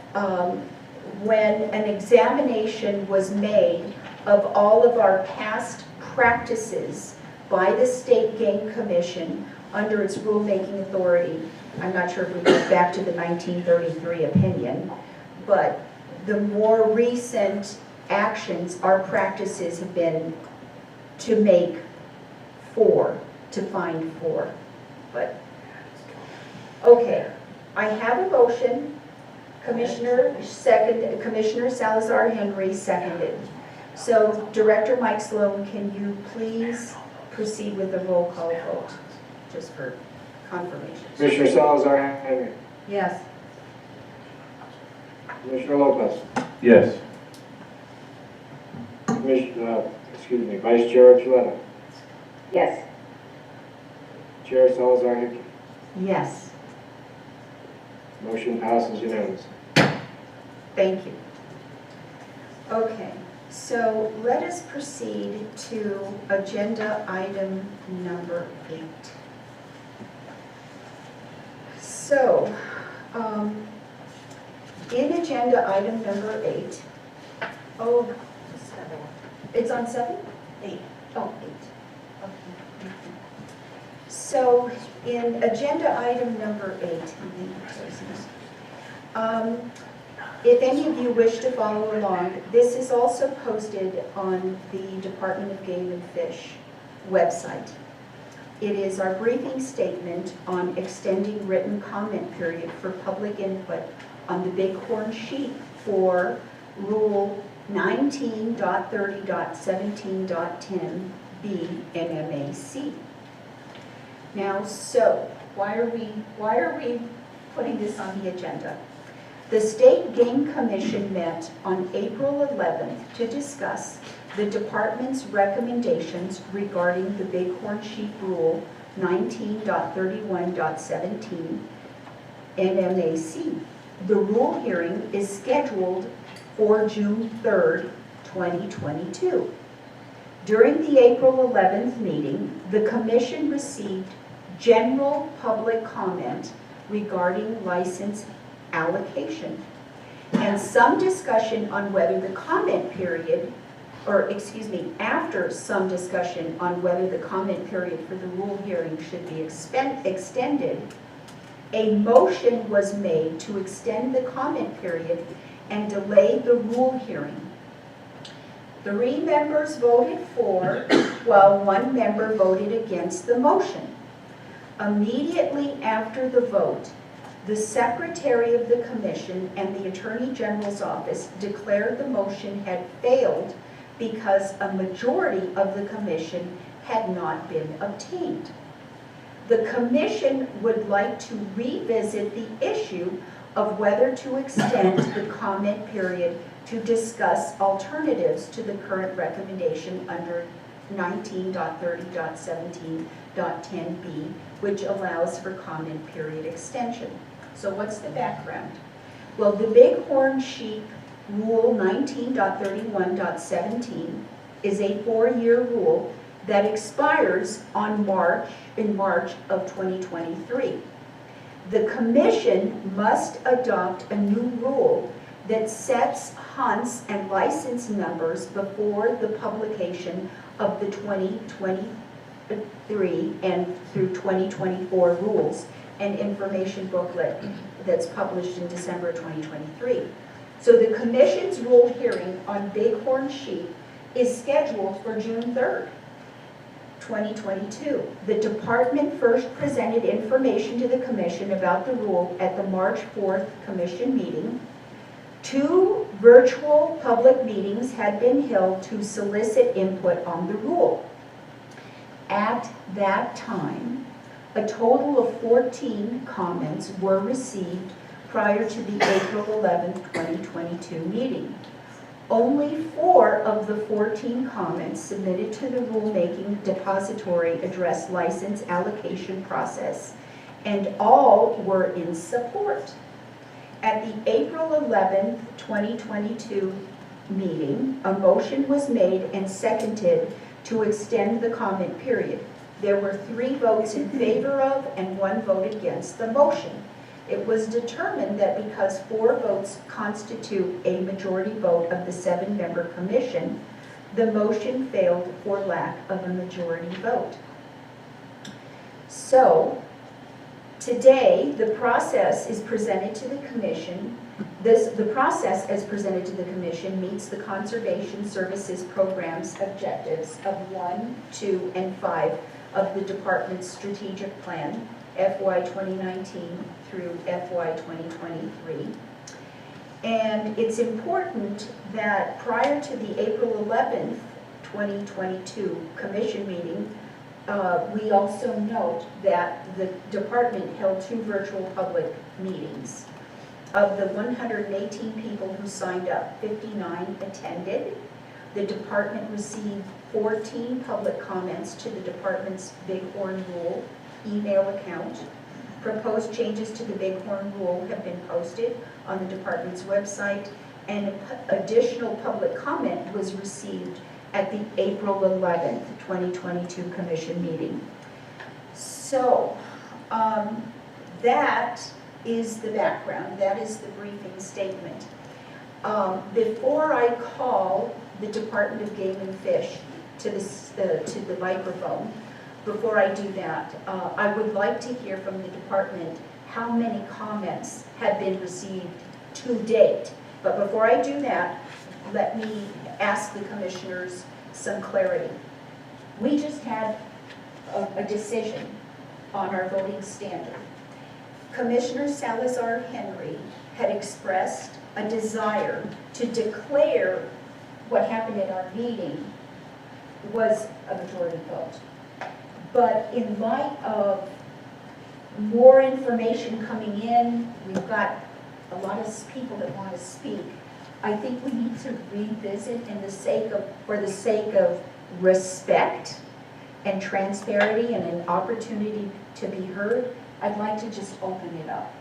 when an examination was made of all of our past practices by the State Game Commission under its rulemaking authority, I'm not sure if we go back to the 1933 opinion, but the more recent actions, our practices have been to make 4, to find 4. But, okay, I have a motion. Commissioner Salazar Henry seconded. So Director Mike Sloan, can you please proceed with the roll call vote, just for confirmation? Commissioner Salazar Henry. Yes. Commissioner Lopez. Yes. Vice Chair Archuleta. Yes. Chair Salazar Hickey. Yes. Motion passes unanimously. Thank you. Okay, so let us proceed to agenda item number 8. So, in agenda item number 8, it's on 7? 8. Oh, 8. Okay. So, in agenda item number 8, if any of you wish to follow along, this is also posted on the Department of Game and Fish website. It is our briefing statement on extending written comment period for public input on the Bighorn sheet for Rule 19.30.17.10B NMAC. Now, so why are we putting this on the agenda? The State Game Commission met on April 11th to discuss the department's recommendations regarding the Bighorn Sheep Rule 19.31.17 NMAC. The rule hearing is scheduled for June 3rd, 2022. During the April 11th meeting, the Commission received general public comment regarding license allocation and some discussion on whether the comment period, after some discussion on whether the comment period for the rule hearing should be extended, a motion was made to extend the comment period and delay the rule hearing. 3 members voted for, while 1 member voted against the motion. Immediately after the vote, the Secretary of the Commission and the Attorney General's office declared the motion had failed because a majority of the Commission had not been obtained. The Commission would like to revisit the issue of whether to extend the comment period to discuss alternatives to the current recommendation under 19.30.17.10B, which allows for comment period extension. So what's the background? Well, the Bighorn Sheep Rule 19.31.17 is a 4-year rule that expires in March of 2023. The Commission must adopt a new rule that sets hunts and license numbers before the publication of the 2023 and through 2024 rules and information booklet that's published in December 2023. So the Commission's rule hearing on Bighorn sheep is scheduled for June 3rd, 2022. The department first presented information to the Commission about the rule at the March 4th Commission meeting. 2 virtual public meetings had been held to solicit input on the rule. At that time, a total of 14 comments were received prior to the April 11, 2022 meeting. Only 4 of the 14 comments submitted to the rulemaking depository addressed license allocation process, and all were in support. At the April 11, 2022 meeting, a motion was made and seconded to extend the comment period. There were 3 votes in favor of and 1 vote against the motion. It was determined that because 4 votes constitute a majority vote of the 7-member commission, the motion failed for lack of a majority vote. So, today, the process is presented to the Commission. The process as presented to the Commission meets the Conservation Services Program's objectives of 1, 2, and 5 of the Department's strategic plan, FY 2019 through FY 2023. And it's important that prior to the April 11th, 2022 Commission meeting, we also note that the department held 2 virtual public meetings. Of the 118 people who signed up, 59 attended. The department received 14 public comments to the department's Bighorn Rule email account. Proposed changes to the Bighorn Rule have been posted on the department's website, and additional public comment was received at the April 11th, 2022 commission meeting. So, that is the background, that is the briefing statement. Before I call the Department of Game and Fish to the microphone, before I do that, I would like to hear from the department how many comments have been received to date. But before I do that, let me ask the commissioners some clarity. We just had a decision on our voting standard. Commissioner Salazar Henry had expressed a desire to declare what happened at our meeting was a majority vote. But in light of more information coming in, we've got a lot of people that want to speak. I think we need to revisit for the sake of respect and transparency and an opportunity to be heard. I'd like to just open it up.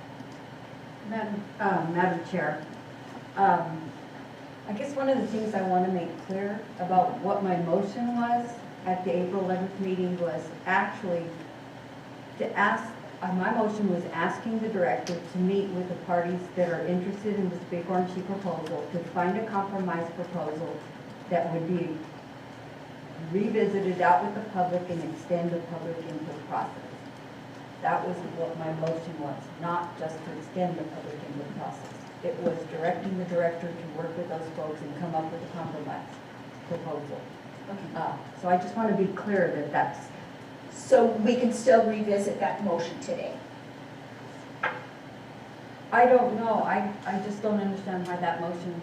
Madam Chair, I guess one of the things I want to make clear about what my motion was at the April 11th meeting was actually to ask, my motion was asking the director to meet with the parties that are interested in this Bighorn Sheep proposal to find a compromise proposal that would be revisited out with the public and extend the public input process. That was what my motion was, not just to extend the public input process. It was directing the director to work with those folks and come up with a compromise proposal. So I just want to be clear that that's... So we can still revisit that motion today. I don't know. I just don't understand why that motion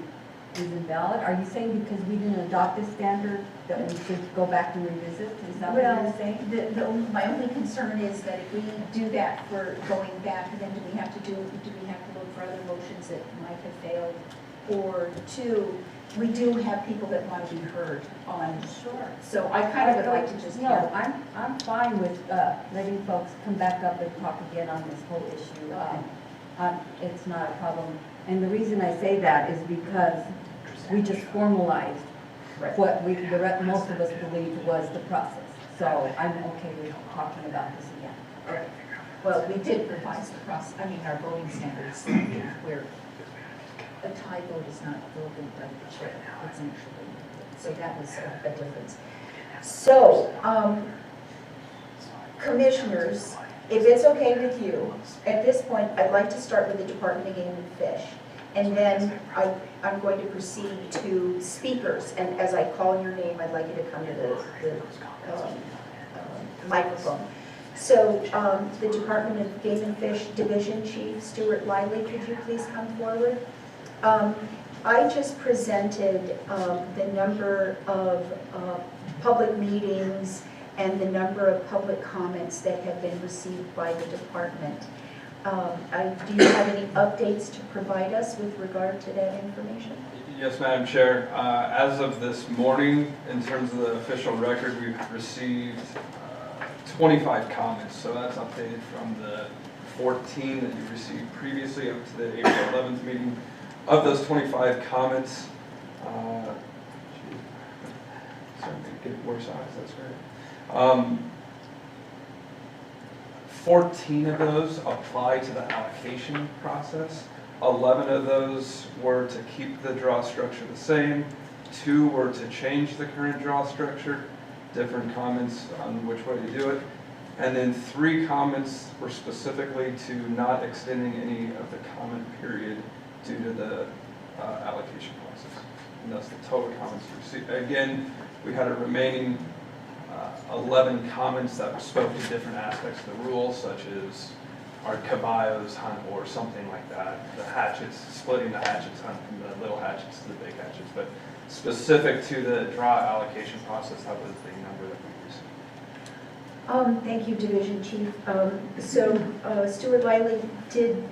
is invalid. Are you saying because we didn't adopt this standard that we should go back and revisit? Is that what you're saying? My only concern is that if we do that for going back, then do we have to look for other motions that might have failed? Or two, we do have people that want to be heard on. Sure. So I kind of would like to just. No, I'm fine with letting folks come back up and talk again on this whole issue. It's not a problem. And the reason I say that is because we just formalized what most of us believed was the process. So I'm okay with talking about this again. Okay. Well, we did revise the process, our voting standards, where a tie vote is not voted by the chair, it's actually, so that was a difference. So, commissioners, if it's okay with you, at this point, I'd like to start with the Department of Game and Fish. And then I'm going to proceed to speakers, and as I call your name, I'd like you to come to the microphone. So, the Department of Game and Fish Division Chief Stuart Lively, could you please come forward? I just presented the number of public meetings and the number of public comments that have been received by the department. Do you have any updates to provide us with regard to that information? Yes, Madam Chair. As of this morning, in terms of the official record, we've received 25 comments. So that's updated from the 14 that you received previously up to the April 11th meeting. Of those 25 comments, starting to get worse eyes, that's great. 14 of those apply to the allocation process. 11 of those were to keep the draw structure the same. 2 were to change the current draw structure, different comments on which way to do it. And then 3 comments were specifically to not extending any of the comment period due to the allocation process. And that's the total comments received. Again, we had a remaining 11 comments that spoke to different aspects of the rule, such as our caballos hunt or something like that. The hatchets, splitting the hatchets hunt from the little hatchets to the big hatchets. But specific to the draw allocation process, that was the number that we received. Thank you, Division Chief. Stuart Lively, did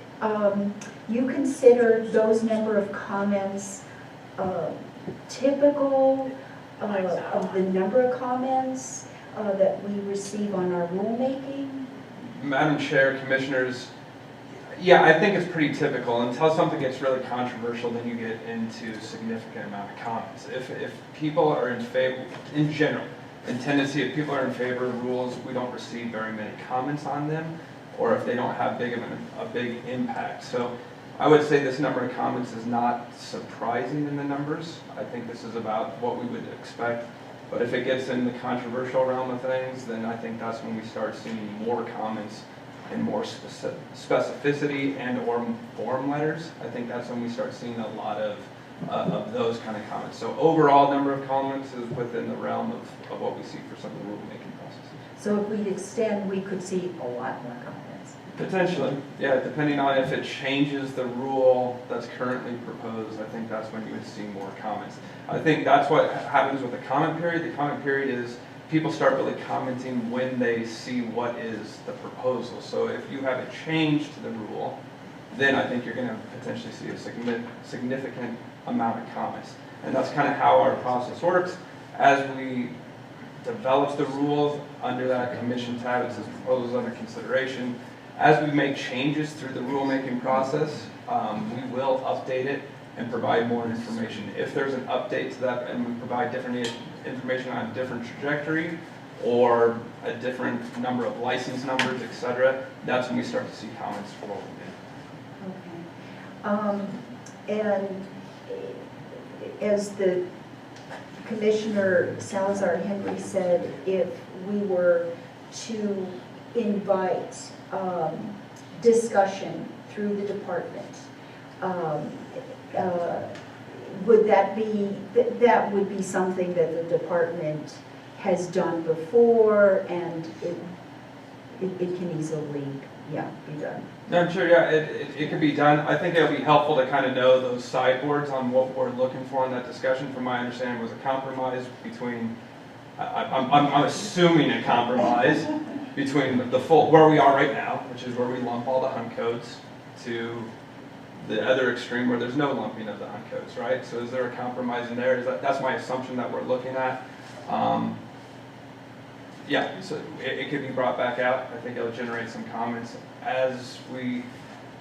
you consider those number of comments typical of the number of comments that we receive on our rulemaking? Madam Chair, Commissioners, Yeah, I think it's pretty typical. Until something gets really controversial, then you get into significant amount of comments. If people are in favor, in general, in tendency, if people are in favor of rules, we don't receive very many comments on them, or if they don't have a big impact. So I would say this number of comments is not surprising in the numbers. I think this is about what we would expect. But if it gets in the controversial realm of things, then I think that's when we start seeing more comments and more specificity and or form letters. I think that's when we start seeing a lot of those kind of comments. So overall number of comments is within the realm of what we see for some of the rulemaking processes. So if we extend, we could see a lot more comments. Potentially, yeah, depending on if it changes the rule that's currently proposed, I think that's when you would see more comments. I think that's what happens with the comment period. The comment period is people start really commenting when they see what is the proposal. So if you have a change to the rule, then I think you're going to potentially see a significant amount of comments. And that's kind of how our process works. As we develop the rules under that commission tab, it says proposals under consideration. As we make changes through the rulemaking process, we will update it and provide more information. If there's an update to that and we provide different information on a different trajectory or a different number of license numbers, etc., that's when we start to see comments rolling in. Okay. And as the Commissioner Salazar Henry said, if we were to invite discussion through the department, would that be, that would be something that the department has done before, and it can easily, yeah, be done? No, I'm sure, yeah, it could be done. I think it'll be helpful to kind of know those sideboards on what we're looking for in that discussion. From my understanding, was a compromise between, I'm assuming a compromise between the full, where we are right now, which is where we lump all the hunt codes, to the other extreme where there's no lumping of the hunt codes, right? So is there a compromise in there? Is that's my assumption that we're looking at. Yeah, so it could be brought back out. I think it'll generate some comments as we,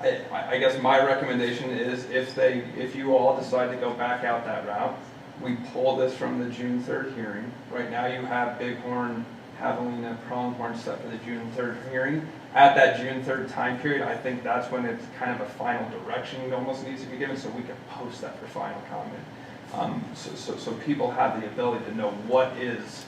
I guess my recommendation is if you all decide to go back out that route, we pull this from the June 3rd hearing. Right now you have Bighorn, Javelina, Pronghorn set for the June 3rd hearing. At that June 3rd time period, I think that's when it's kind of a final direction it almost needs to be given, so we can post that for final comment. So people have the ability to know what is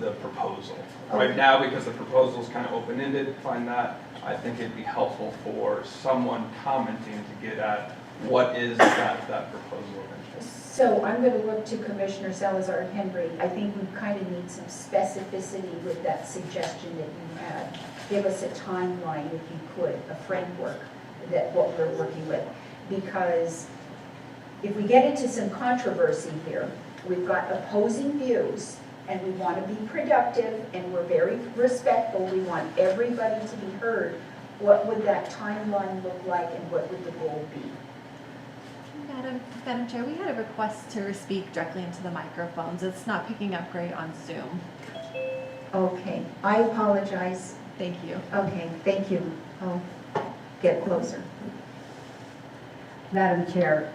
the proposal. Right now, because the proposal is kind of open-ended, find that, I think it'd be helpful for someone commenting to get at what is that proposal of interest. So I'm going to look to Commissioner Salazar Henry. I think we kind of need some specificity with that suggestion that you had. Give us a timeline, if you could, a framework that what we're working with. Because if we get into some controversy here, we've got opposing views, and we want to be productive, and we're very respectful. We want everybody to be heard. What would that timeline look like, and what would the goal be? Madam Chair, we had a request to speak directly into the microphones. It's not picking up great on Zoom. Okay, I apologize. Thank you. Okay, thank you. I'll get closer. Madam Chair,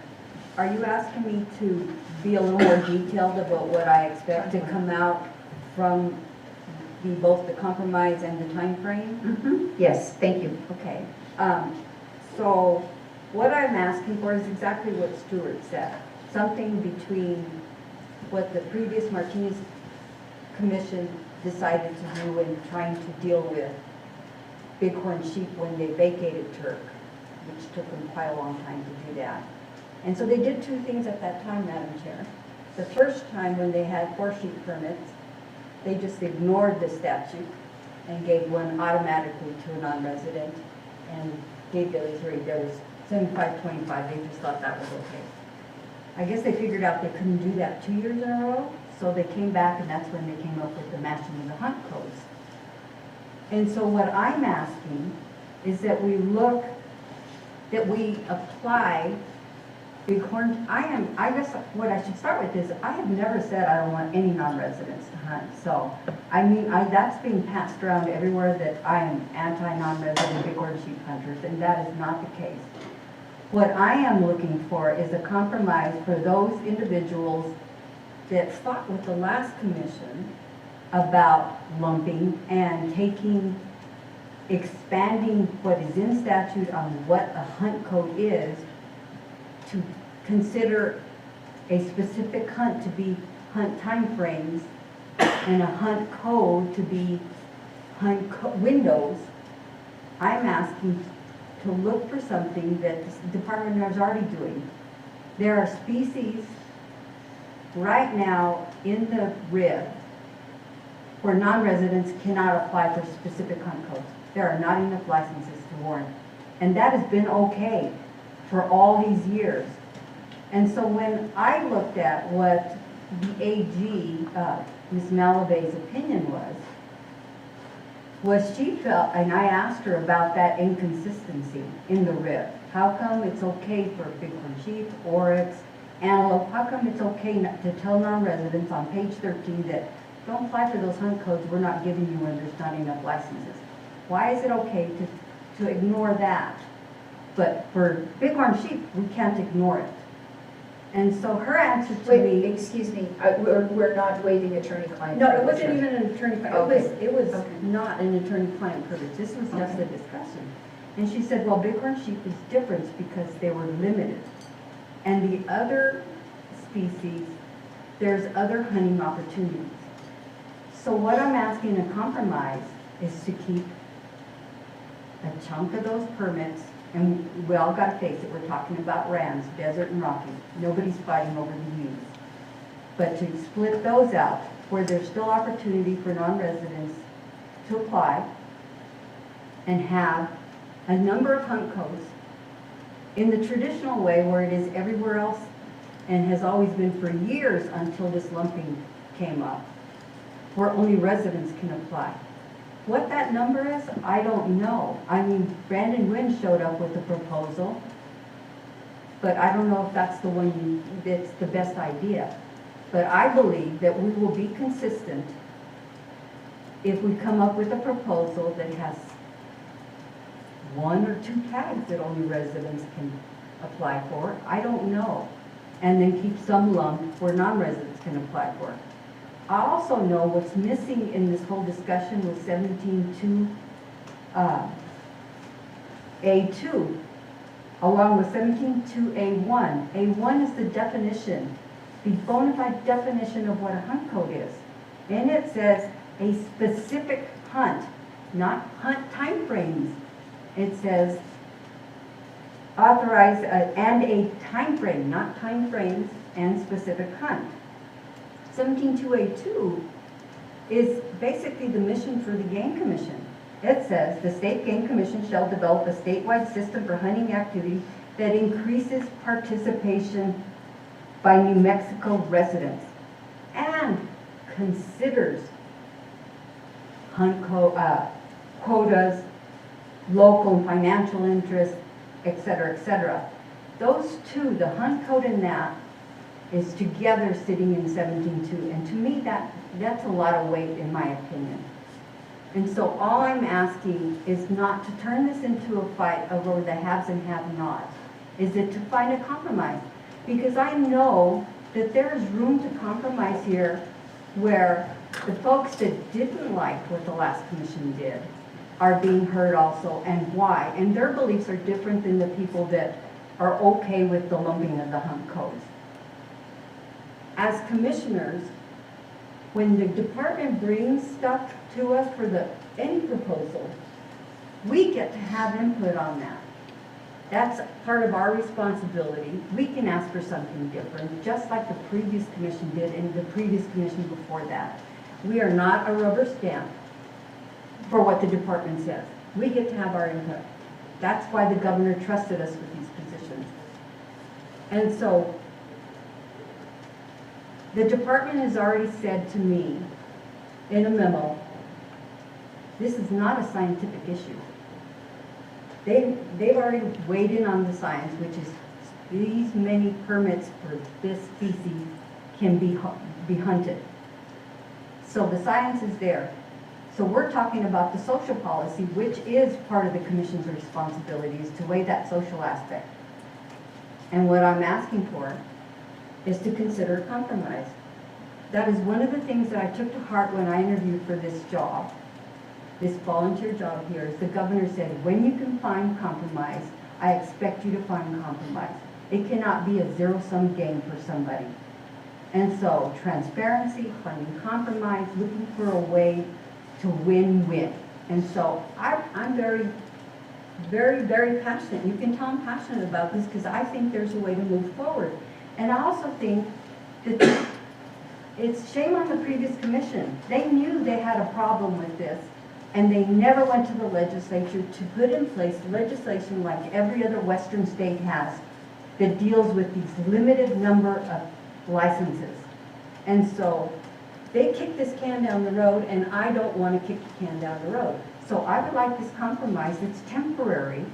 are you asking me to be a little more detailed about what I expect to come out from both the compromise and the time frame? Mm-hmm. Yes, thank you. Okay. So what I'm asking for is exactly what Stuart said. Something between what the previous Martinez Commission decided to do in trying to deal with bighorn sheep when they vacated Turk, which took them quite a long time to do that. And so they did two things at that time, Madam Chair. The first time when they had 4 sheep permits, they just ignored the statute and gave one automatically to a non-resident and gave the other 3. There was 75-25. They just thought that was okay. I guess they figured out they couldn't do that 2 years in a row, so they came back, and that's when they came up with the matching of the hunt codes. And so what I'm asking is that we apply Bighorn, I guess what I should start with is, I have never said I don't want any non-residents to hunt. So, I mean, that's being passed around everywhere that I am anti-non-resident bighorn sheep hunters, and that is not the case. What I am looking for is a compromise for those individuals that fought with the last commission about lumping and expanding what is in statute on what a hunt code is, to consider a specific hunt to be hunt timeframes and a hunt code to be windows. I'm asking to look for something that the department is already doing. There are species right now in the RIB where non-residents cannot apply for specific hunt codes. There are not enough licenses to warrant. And that has been okay for all these years. And so when I looked at what the AG, Ms. Malabay's opinion was she felt, and I asked her about that inconsistency in the RIB. How come it's okay for bighorn sheep, oryx, antelope? How come it's okay to tell non-residents on page 13 that don't apply for those hunt codes we're not giving you when there's not enough licenses? Why is it okay to ignore that? But for bighorn sheep, we can't ignore it. And so her answer to Wait, me... excuse me, we're not waiving attorney-client No, it privilege. wasn't even an attorney-client. Okay. It was Okay. not an attorney-client privilege. This was just Okay. a discussion. And she said, well, bighorn sheep is different because they were limited. And the other species, there's other hunting opportunities. So what I'm asking a compromise is to keep a chunk of those permits, and we all got to face it, we're talking about Rands, Desert and Rocky. Nobody's fighting over the use. But to split those out where there's still opportunity for non-residents to apply and have a number of hunt codes in the traditional way where it is everywhere else and has always been for years until this lumping came up, where only residents can apply. What that number is, I don't know. I mean, Brandon Wynn showed up with a proposal, but I don't know if that's the one that's the best idea. But I believe that we will be consistent if we come up with a proposal that has 1 or 2 tags that only residents can apply for. I don't know. And then keep some lump where non-residents can apply for it. I also know what's missing in this whole discussion with 17.2 A2, along with 17.2 A1. A1 is the definition, the bona fide definition of what a hunt code is. And it says a specific hunt, not hunt timeframes. It says authorize and a time frame, not time frames and specific hunt. 17.2A2 is basically the mission for the Game Commission. It says the State Game Commission shall develop a statewide system for hunting activity that increases participation by New Mexico residents and considers hunt quotas, local and financial interests, etc., etc. Those two, the hunt code and that, is together sitting in 17.2, and to me that's a lot of weight in my opinion. And so all I'm asking is not to turn this into a fight over the haves and have-nots, is it to find a compromise. Because I know that there's room to compromise here where the folks that didn't like what the last commission did are being heard also, and why. And their beliefs are different than the people that are okay with the lumping of the hunt codes. As commissioners, when the department brings stuff to us for any proposal, we get to have input on that. That's part of our responsibility. We can ask for something different, just like the previous commission did and the previous commission before that. We are not a rubber stamp for what the department says. We get to have our input. That's why the governor trusted us with these positions. And so, the department has already said to me in a memo, this is not a scientific issue. They've already weighed in on the science, which is these many permits for this species can be hunted. So the science is there. So we're talking about the social policy, which is part of the commission's responsibilities to weigh that social aspect. And what I'm asking for is to consider compromise. That is one of the things that I took to heart when I interviewed for this job, this volunteer job here, is the governor said, when you can find compromise, I expect you to find compromise. It cannot be a zero-sum game for somebody. And so transparency, finding compromise, looking for a way to win-win. And so I'm very, very, very passionate. You can tell I'm passionate about this because I think there's a way to move forward. And I also think that it's shame on the previous commission. They knew they had a problem with this, and they never went to the legislature to put in place legislation like every other Western state has that deals with these limited number of licenses. And so they kicked this can down the road, and I don't want to kick the can down the road. So I would like this compromise that's temporary,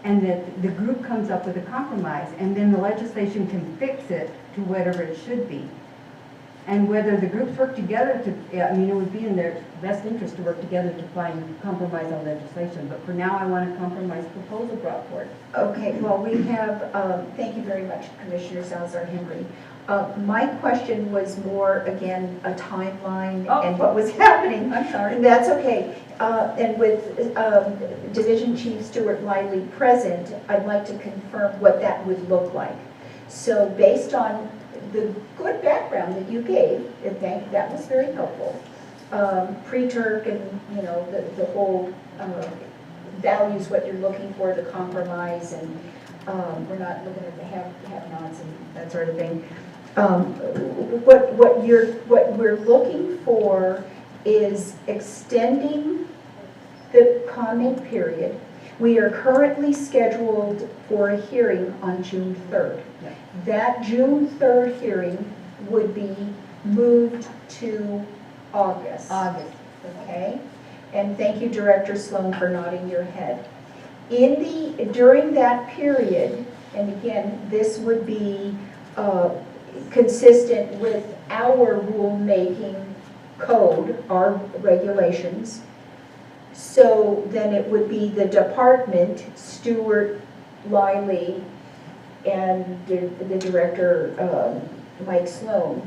and that the group comes up with a compromise, and then the legislation can fix it to whatever it should be. And whether the groups work together to, I mean, it would be in their best interest to work together to find compromise on legislation. But for now, I want a compromise proposal brought forward. Okay, well, we have, thank you very much, Commissioner Salazar Henry. My question was more, again, a timeline and what was happening. I'm sorry. That's okay. And with Division Chief Stuart Lively present, I'd like to confirm what that would look like. So based on the good background that you gave, and that was very helpful. Pre-Turk and, you know, the whole values, what you're looking for, the compromise, and we're not looking at the have-nots and that sort of thing. What we're looking for is extending the comment period. We are currently scheduled for a hearing on June 3rd. Yeah. That June 3rd hearing would be moved to August. Okay? And thank you, Director Sloan, for nodding your head. During that period, and again, this would be consistent with our rulemaking code, our regulations. So then it would be the department, Stuart Lively, and the director, Mike Sloan,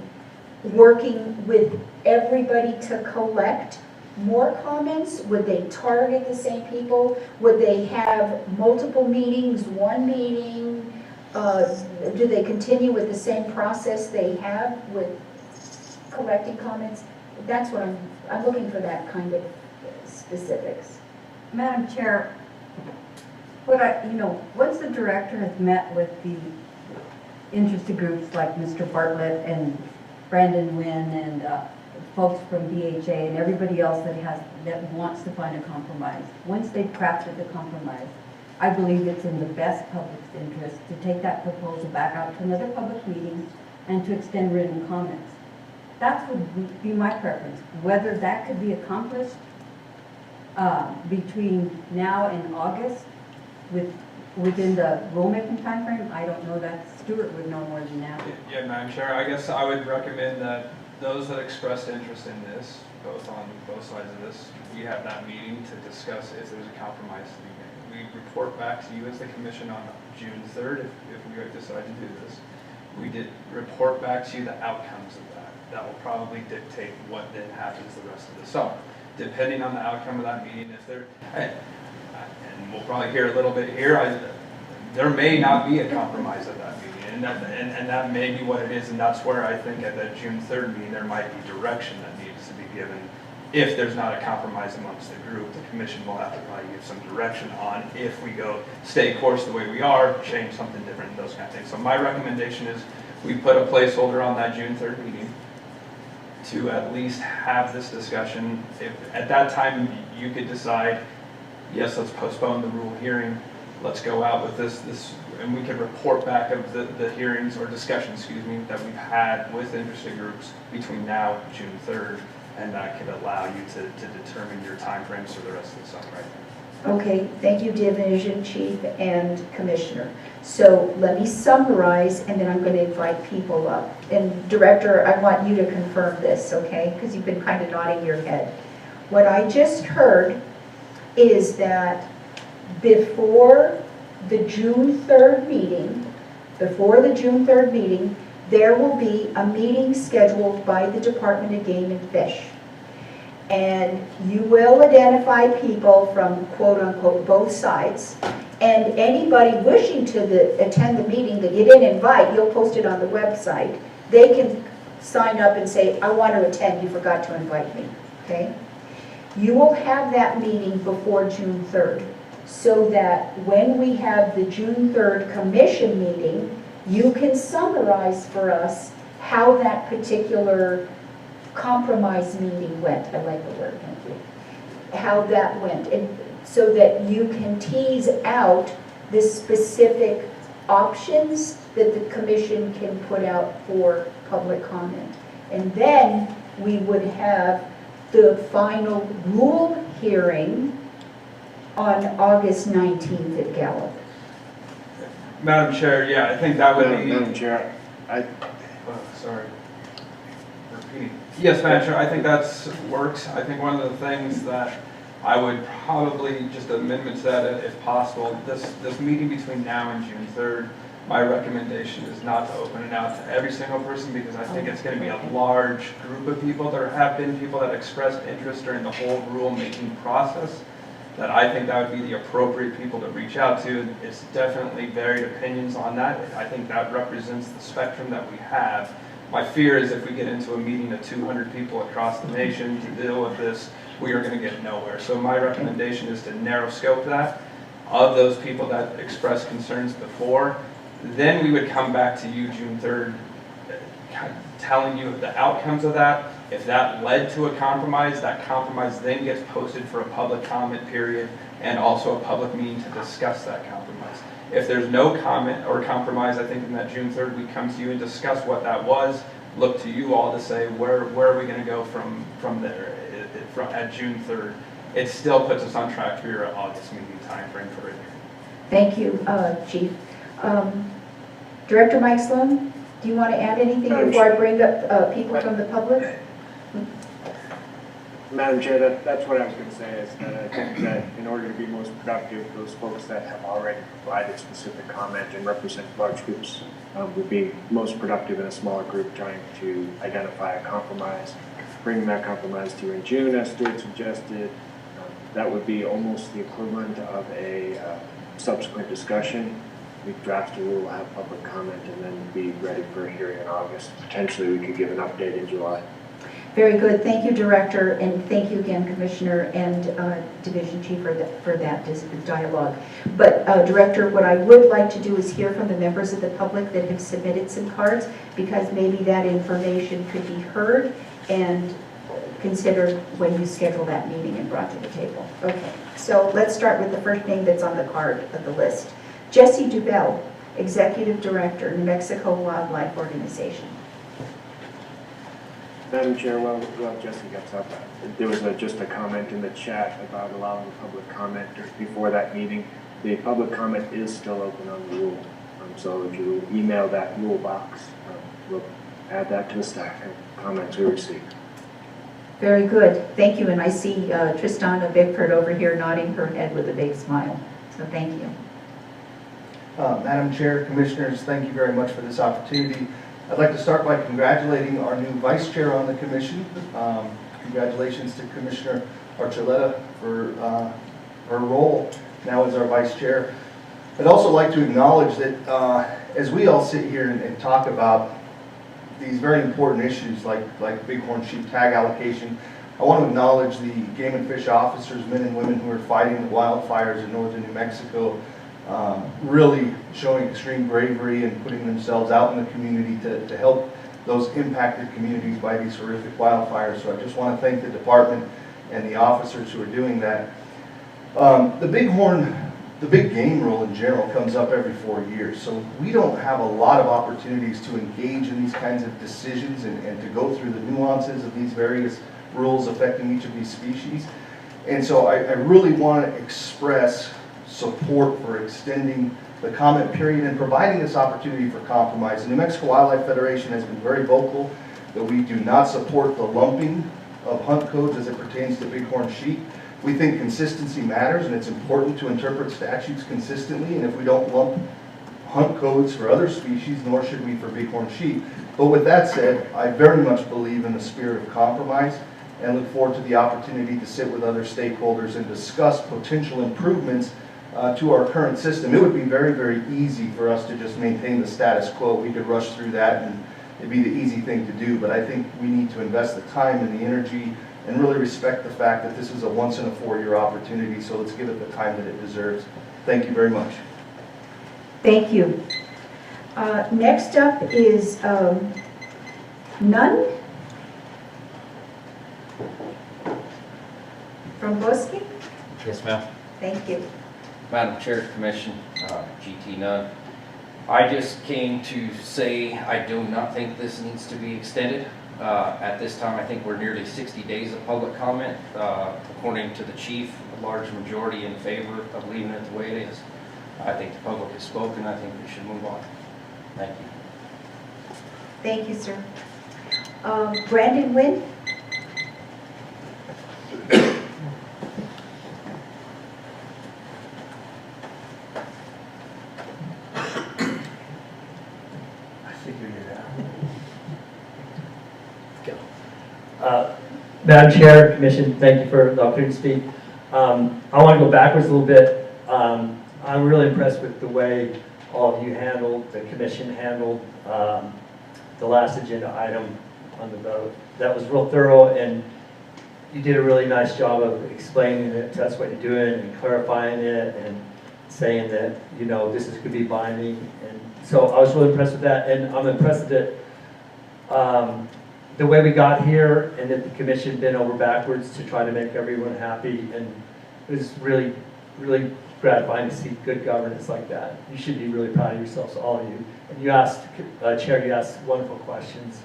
working with everybody to collect more comments. Would they target the same people? Would they have multiple meetings, one meeting? Do they continue with the same process they have with collecting comments? That's what I'm looking for, that kind of specifics. Madam Chair, once the director has met with the interested groups like Mr. Bartlett and Brandon Wynn and folks from BHA and everybody else that wants to find a compromise, once they've crafted the compromise, I believe it's in the best public's interest to take that proposal back out to another public meeting and to extend written comments. That would be my preference. Whether that could be accomplished between now and August within the rulemaking timeframe, I don't know that. Stuart would know more than that. Yeah, Madam Chair, I guess I would recommend that those that expressed interest in this, on both sides of this, we have that meeting to discuss if there's a compromise to be made. We report back to you as the commission on June 3rd if we decide to do this. We did report back to you the outcomes of that. That will probably dictate what then happens the rest of the summer. Depending on the outcome of that meeting, and we'll probably hear a little bit here, there may not be a compromise at that meeting, and that may be what it is, and that's where I think at the June 3rd meeting, there might be direction that needs to be given. If there's not a compromise amongst the group, the commission will have to probably give some direction on if we go stay course the way we are, change something different, those kind of things. So my recommendation is we put a placeholder on that June 3rd meeting to at least have this discussion. If at that time you could decide, yes, let's postpone the rule hearing, let's go out with this, and we can report back of the hearings or discussions, that we've had with interested groups between now and June 3rd, and that could allow you to determine your timeframes for the rest of the summer. Right? Okay, thank you, Division Chief and Commissioner. So let me summarize, and then I'm going to invite people up. And Director, I want you to confirm this, okay? Because you've been kind of nodding your head. What I just heard is that before the June 3rd meeting, there will be a meeting scheduled by the Department of Game and Fish. And you will identify people from quote-unquote both sides. And anybody wishing to attend the meeting that you didn't invite, you'll post it on the website. They can sign up and say, I want to attend, you forgot to invite me, okay? You will have that meeting before June 3rd, so that when we have the June 3rd commission meeting, you can summarize for us how that particular compromise meeting went. I like the word, thank you. How that went, and so that you can tease out the specific options that the commission can put out for public comment. And then we would have the final rule hearing on August 19th at Gallup. Madam Chair, yeah, I think that would be... Madam Chair, sorry. Repeat. Yes, Madam Chair, I think that's works. I think one of the things that I would probably just amendment to that if possible, this meeting between now and June 3rd, my recommendation is not to open it out to every single person, because I think it's going to be a large group of people. There have been people that expressed interest during the whole rule-making process that I think that would be the appropriate people to reach out to. It's definitely varied opinions on that. I think that represents the spectrum that we have. My fear is if we get into a meeting of 200 people across the nation to deal with this, we are going to get nowhere. So my recommendation is to narrow scope that. Of those people that expressed concerns before, then we would come back to you June 3rd, telling you the outcomes of that. If that led to a compromise, that compromise then gets posted for a public comment period and also a public meeting to discuss that compromise. If there's no comment or compromise, I think in that June 3rd, we come to you and discuss what that was, look to you all to say where are we going to go from there at June 3rd. It still puts us on track for your August meeting timeframe for it. Thank you, Chief. Director Mike Sloan, do you want to add anything before I bring up people from the public? Madam Chair, that's what I was going to say, is that I think that in order to be most productive, those folks that have already provided specific comment and represent large groups would be most productive in a smaller group trying to identify a compromise, bring that compromise to you in June, as Stuart suggested. That would be almost the equivalent of a subsequent discussion. We draft a rule, have public comment, and then be ready for a hearing in August. Potentially, we could give an update in July. Very good. Thank you, Director, and thank you again, Commissioner and Division Chief for that dialogue. But Director, what I would like to do is hear from the members of the public that have submitted some cards, because maybe that information could be heard and considered when you schedule that meeting and brought to the table. Okay, so let's start with the first name that's on the card of the list. Jesse Dubell, Executive Director, New Mexico Wildlife Organization. Madam Chair, while Jesse gets up, there was just a comment in the chat about allowing public comment before that meeting. The public comment is still open on the rule. So if you email that rule box, we'll add that to the stack of comments we receive. Very good. Thank you. And I see Tristana Bickford over here nodding her head with a big smile. So thank you. Madam Chair, Commissioners, thank you very much for this opportunity. I'd like to start by congratulating our new Vice Chair on the Commission. Congratulations to Commissioner Archuleta for her role now as our Vice Chair. I'd also like to acknowledge that as we all sit here and talk about these very important issues like bighorn sheep tag allocation, I want to acknowledge the game and fish officers, men and women who are fighting the wildfires in northern New Mexico, really showing extreme bravery and putting themselves out in the community to help those impacted communities by these horrific wildfires. So I just want to thank the department and the officers who are doing that. The big game rule in general comes up every 4 years, so we don't have a lot of opportunities to engage in these kinds of decisions and to go through the nuances of these various rules affecting each of these species. And so I really want to express support for extending the comment period and providing this opportunity for compromise. The New Mexico Wildlife Federation has been very vocal that we do not support the lumping of hunt codes as it pertains to bighorn sheep. We think consistency matters, and it's important to interpret statutes consistently, and if we don't lump hunt codes for other species, nor should we for bighorn sheep. But with that said, I very much believe in the spirit of compromise and look forward to the opportunity to sit with other stakeholders and discuss potential improvements to our current system. It would be very, very easy for us to just maintain the status quo. We could rush through that and it'd be the easy thing to do, but I think we need to invest the time and the energy and really respect the fact that this is a once in a 4-year opportunity, so let's give it the time that it deserves. Thank you very much. Thank you. Next up is Nunn from Boski. Yes, ma'am. Thank you. Madam Chair, Commission, GT Nunn. I just came to say I do not think this needs to be extended. At this time, I think we're nearly 60 days of public comment. According to the chief, a large majority in favor of leaving it the way it is. I think the public has spoken. I think we should move on. Thank you. Thank you, sir. Brandon Wynn? Madam Chair, Commission, thank you for the opportunity to speak. I want to go backwards a little bit. I'm really impressed with the way all of you handled, the Commission handled the last agenda item on the vote. That was real thorough, and you did a really nice job of explaining it to us what you're doing and clarifying it and saying that, you know, this is going to be binding. And so I was really impressed with that, and I'm impressed that the way we got here and that the Commission bent over backwards to try to make everyone happy, and it was really, really gratifying to see good governance like that. You should be really proud of yourselves, all of you. And you asked, Chair, you asked wonderful questions.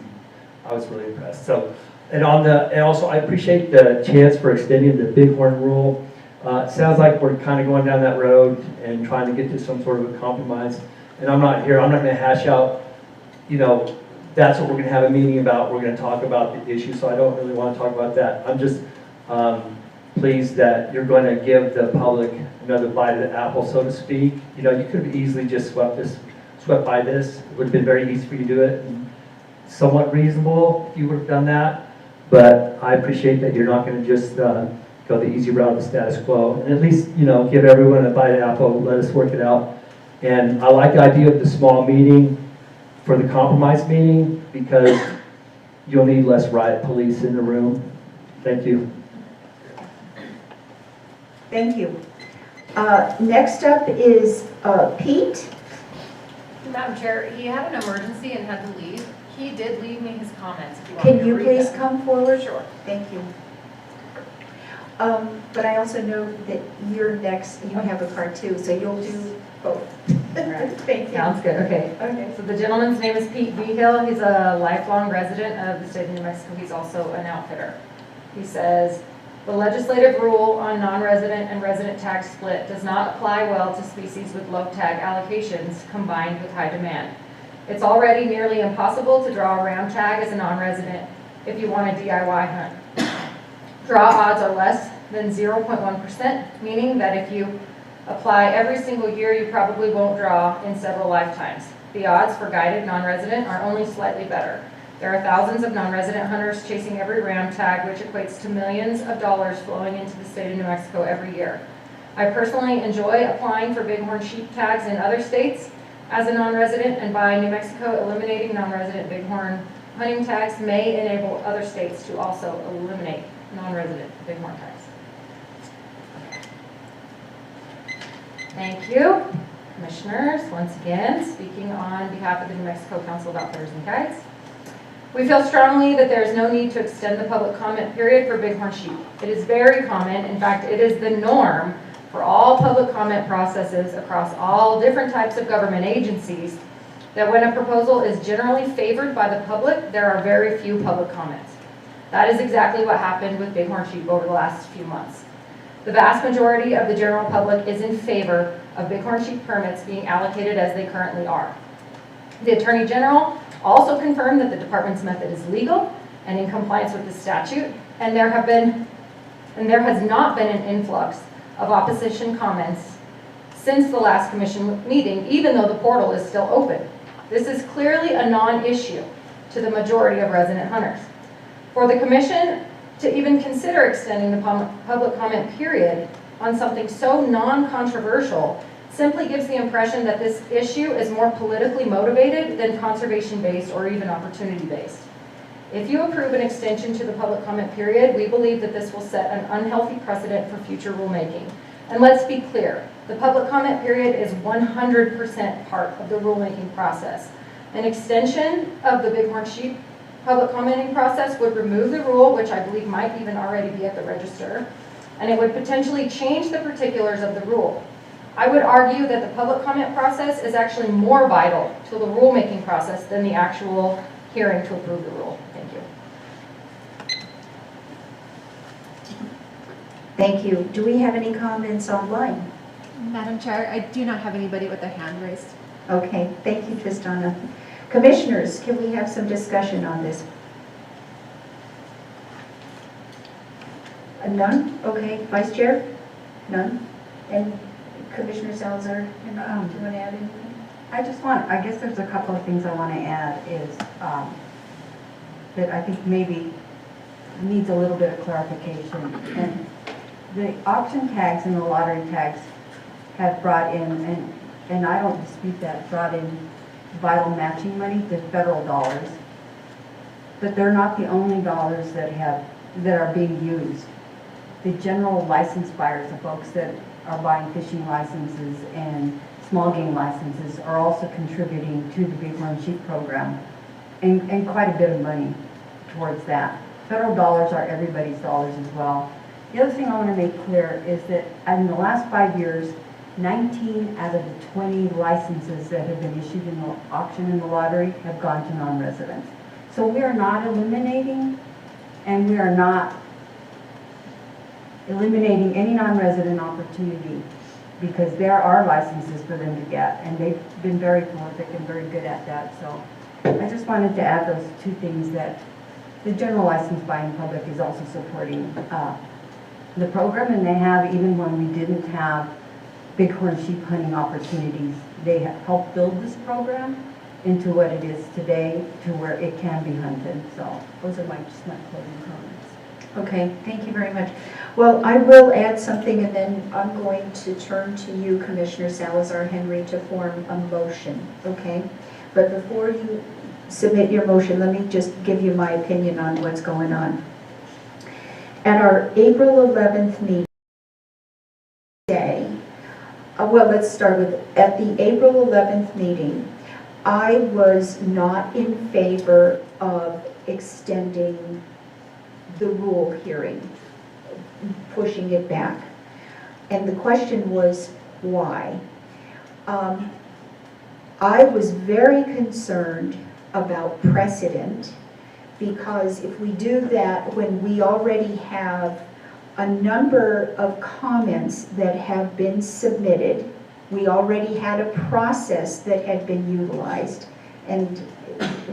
I was really impressed. So, and also I appreciate the chance for extending the bighorn rule. It sounds like we're kind of going down that road and trying to get to some sort of a compromise. And I'm not going to hash out, you know, that's what we're going to have a meeting about. We're going to talk about the issue, so I don't really want to talk about that. I'm just pleased that you're going to give the public another bite of the apple, so to speak. You know, you could have easily just swept by this. It would have been very easy for you to do it, and somewhat reasonable if you would have done that. But I appreciate that you're not going to just go the easy route of the status quo, and at least, you know, give everyone a bite of the apple. Let us work it out. And I like the idea of the small meeting for the compromise meeting, because you'll need less riot police in the room. Thank you. Thank you. Next up is Pete. Madam Chair, he had an emergency and had to leave. He did leave me his comments. If you want Can me to you read please them. come forward? Sure. Thank you. But I also know that you're next, you have a card too, so you'll do both. Thank you. Sounds good, okay. Okay, so the gentleman's name is Pete Vigil. He's a lifelong resident of the state of New Mexico. He's also an outfitter. He says, the legislative rule on non-resident and resident tag split does not apply well to species with low tag allocations combined with high demand. It's already nearly impossible to draw a ram tag as a non-resident if you want a DIY hunt. Draw odds are less than 0.1%, meaning that if you apply every single year, you probably won't draw in several lifetimes. The odds for guided non-resident are only slightly better. There are thousands of non-resident hunters chasing every ram tag, which equates to millions of dollars flowing into the state of New Mexico every year. I personally enjoy applying for bighorn sheep tags in other states as a non-resident, and by New Mexico eliminating non-resident bighorn hunting tags may enable other states to also eliminate non-resident bighorn tags. Thank you. Commissioners, once again, speaking on behalf of the New Mexico Council of Outfitters and Guides. We feel strongly that there is no need to extend the public comment period for bighorn sheep. It is very common, in fact, it is the norm for all public comment processes across all different types of government agencies that when a proposal is generally favored by the public, there are very few public comments. That is exactly what happened with bighorn sheep over the last few months. The vast majority of the general public is in favor of Bighorn sheep permits being allocated as they currently are. The Attorney General also confirmed that the department's method is legal and in compliance with the statute, and there has not been an influx of opposition comments since the last commission meeting, even though the portal is still open. This is clearly a non-issue to the majority of resident hunters. For the commission to even consider extending the public comment period on something so non-controversial simply gives the impression that this issue is more politically motivated than conservation-based or even opportunity-based. If you approve an extension to the public comment period, we believe that this will set an unhealthy precedent for future rulemaking. And let's be clear, the public comment period is 100% part of the rulemaking process. An extension of the Bighorn sheep public commenting process would remove the rule, which I believe might even already be at the register, and it would potentially change the particulars of the rule. I would argue that the public comment process is actually more vital to the rulemaking process than the actual hearing to approve the rule. Thank you. Thank you. Do we have any comments online? Madam Chair, I do not have anybody with their hand raised. Okay, thank you, Tristana. Commissioners, can we have some discussion on this? None? Okay, Vice Chair? None? And Commissioner Salazar, do you want to add anything? I guess there's a couple of things I want to add is that I think maybe needs a little bit of clarification. And the auction tags and the lottery tags have brought in, and I don't dispute that, brought in vital matching money, the federal dollars. But they're not the only dollars that are being used. The general license buyers, the folks that are buying fishing licenses and small game licenses, are also contributing to the Bighorn Sheep program, and quite a bit of money towards that. Federal dollars are everybody's dollars as well. The other thing I want to make clear is that in the last 5 years, 19 out of the 20 licenses that have been issued in the auction and the lottery have gone to non-residents. So we are not eliminating, and we are not eliminating any non-resident opportunity, because there are licenses for them to get, and they've been very prolific and very good at that. So I just wanted to add those two things, that the general license buying public is also supporting the program, and they have, even when we didn't have bighorn sheep hunting opportunities, they have helped build this program into what it is today, to where it can be hunted. So those are just my closing comments. Okay, thank you very much. Well, I will add something, and then I'm going to turn to you, Commissioner Salazar Henry, to form a motion, okay? But before you submit your motion, let me just give you my opinion on what's going on. At our April 11th meeting today, well, let's start with, at the April 11th meeting, I was not in favor of extending the rule hearing, pushing it back. And the question was, why? I was very concerned about precedent, because if we do that when we already have a number of comments that have been submitted, we already had a process that had been utilized, and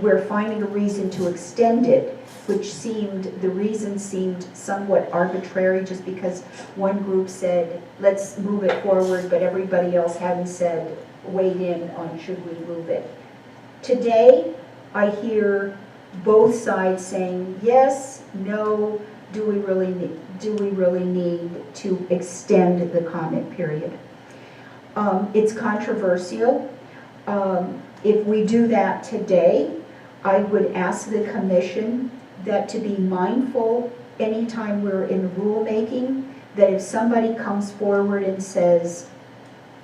we're finding a reason to extend it, which the reason seemed somewhat arbitrary, just because one group said, let's move it forward, but everybody else hadn't said, weighed in on should we move it. Today, I hear both sides saying, yes, no, do we really need to extend the comment period? It's controversial. If we do that today, I would ask the commission that to be mindful anytime we're in rulemaking, that if somebody comes forward and says,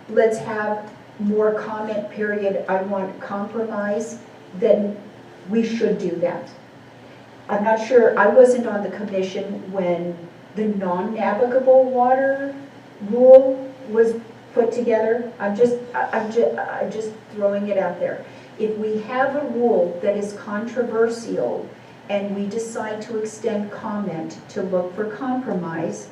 let's have more comment period, I want compromise, then we should do that. I'm not sure, I wasn't on the commission when the non-navigable water rule was put together. I'm just throwing it out there. If we have a rule that is controversial and we decide to extend comment to look for compromise,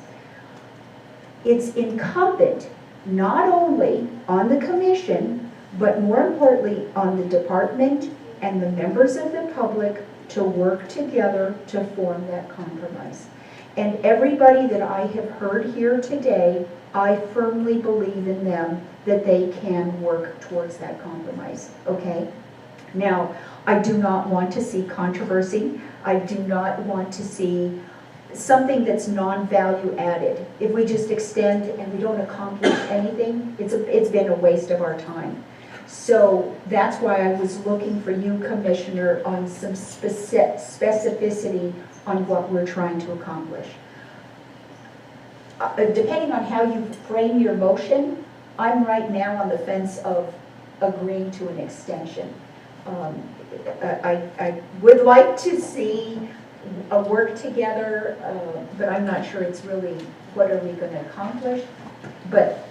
it's incumbent not only on the commission, but more importantly on the department and the members of the public to work together to form that compromise. And everybody that I have heard here today, I firmly believe in them that they can work towards that compromise, okay? Now, I do not want to see controversy. I do not want to see something that's non-value added. If we just extend and we don't accomplish anything, it's been a waste of our time. So that's why I was looking for you, Commissioner, on some specificity on what we're trying to accomplish. Depending on how you frame your motion, I'm right now on the fence of agreeing to an extension. I would like to see a work together, but I'm not sure it's really what are we going to accomplish. But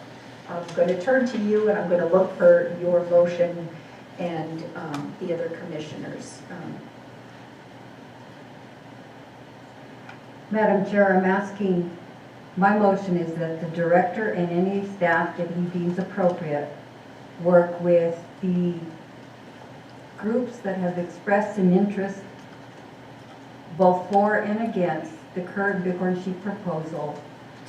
I'm going to turn to you and I'm going to look for your motion and the other commissioners. Madam Chair, I'm asking, my motion is that the director and any staff that he deems appropriate work with the groups that have expressed an interest both for and against the current Bighorn Sheep proposal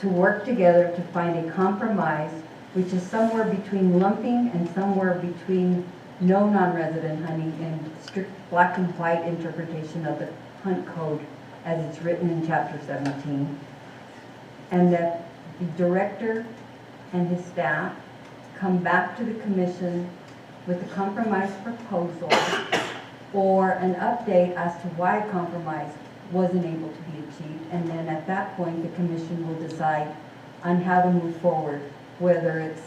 to work together to find a compromise which is somewhere between lumping and somewhere between no non-resident hunting and strict black and white interpretation of the hunt code as it's written in chapter 17. And that the director and his staff come back to the commission with a compromise proposal or an update as to why a compromise wasn't able to be achieved. And then at that point, the commission will decide on how to move forward, whether it's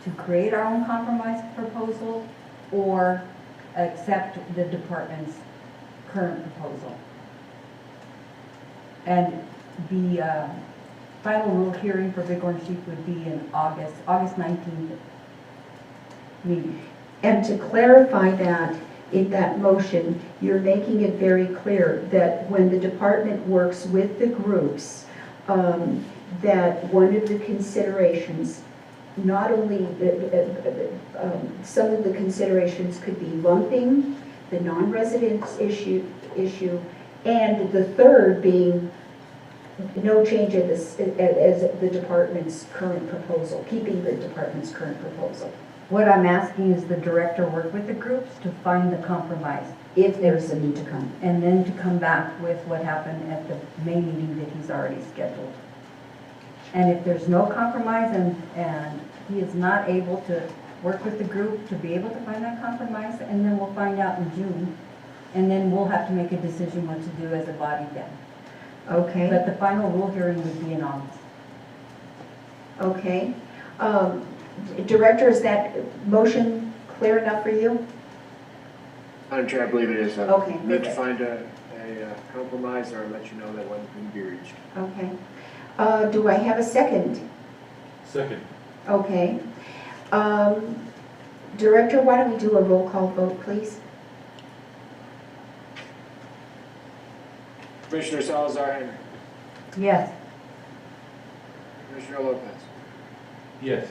to create our own compromise proposal or accept the department's current proposal. And the final rule hearing for Bighorn Sheep would be in August 19th meeting. And to clarify that, in that motion, you're making it very clear that when the department works with the groups, that one of the considerations, not only, some of the considerations could be lumping, the non-residence issue, and the third being no change in this, as the department's current proposal, keeping the department's current proposal. What I'm asking is the director work with the groups to find the compromise. If there's a need to come. And then to come back with what happened at the May meeting that he's already scheduled. And if there's no compromise and he is not able to work with the group to be able to find that compromise, and then we'll find out in June. And then we'll have to make a decision what to do as a body then. Okay. But the final rule hearing would be in August. Okay. Director, is that motion clear enough for you? Madam Chair, I believe it is. Okay, Need to perfect. find a compromise or let you know that one can be reached. Okay. Do I have a second? Second. Okay. Director, why don't we do a roll call vote, please? Commissioner Salazar Henry. Yes. Commissioner Lopez. Yes.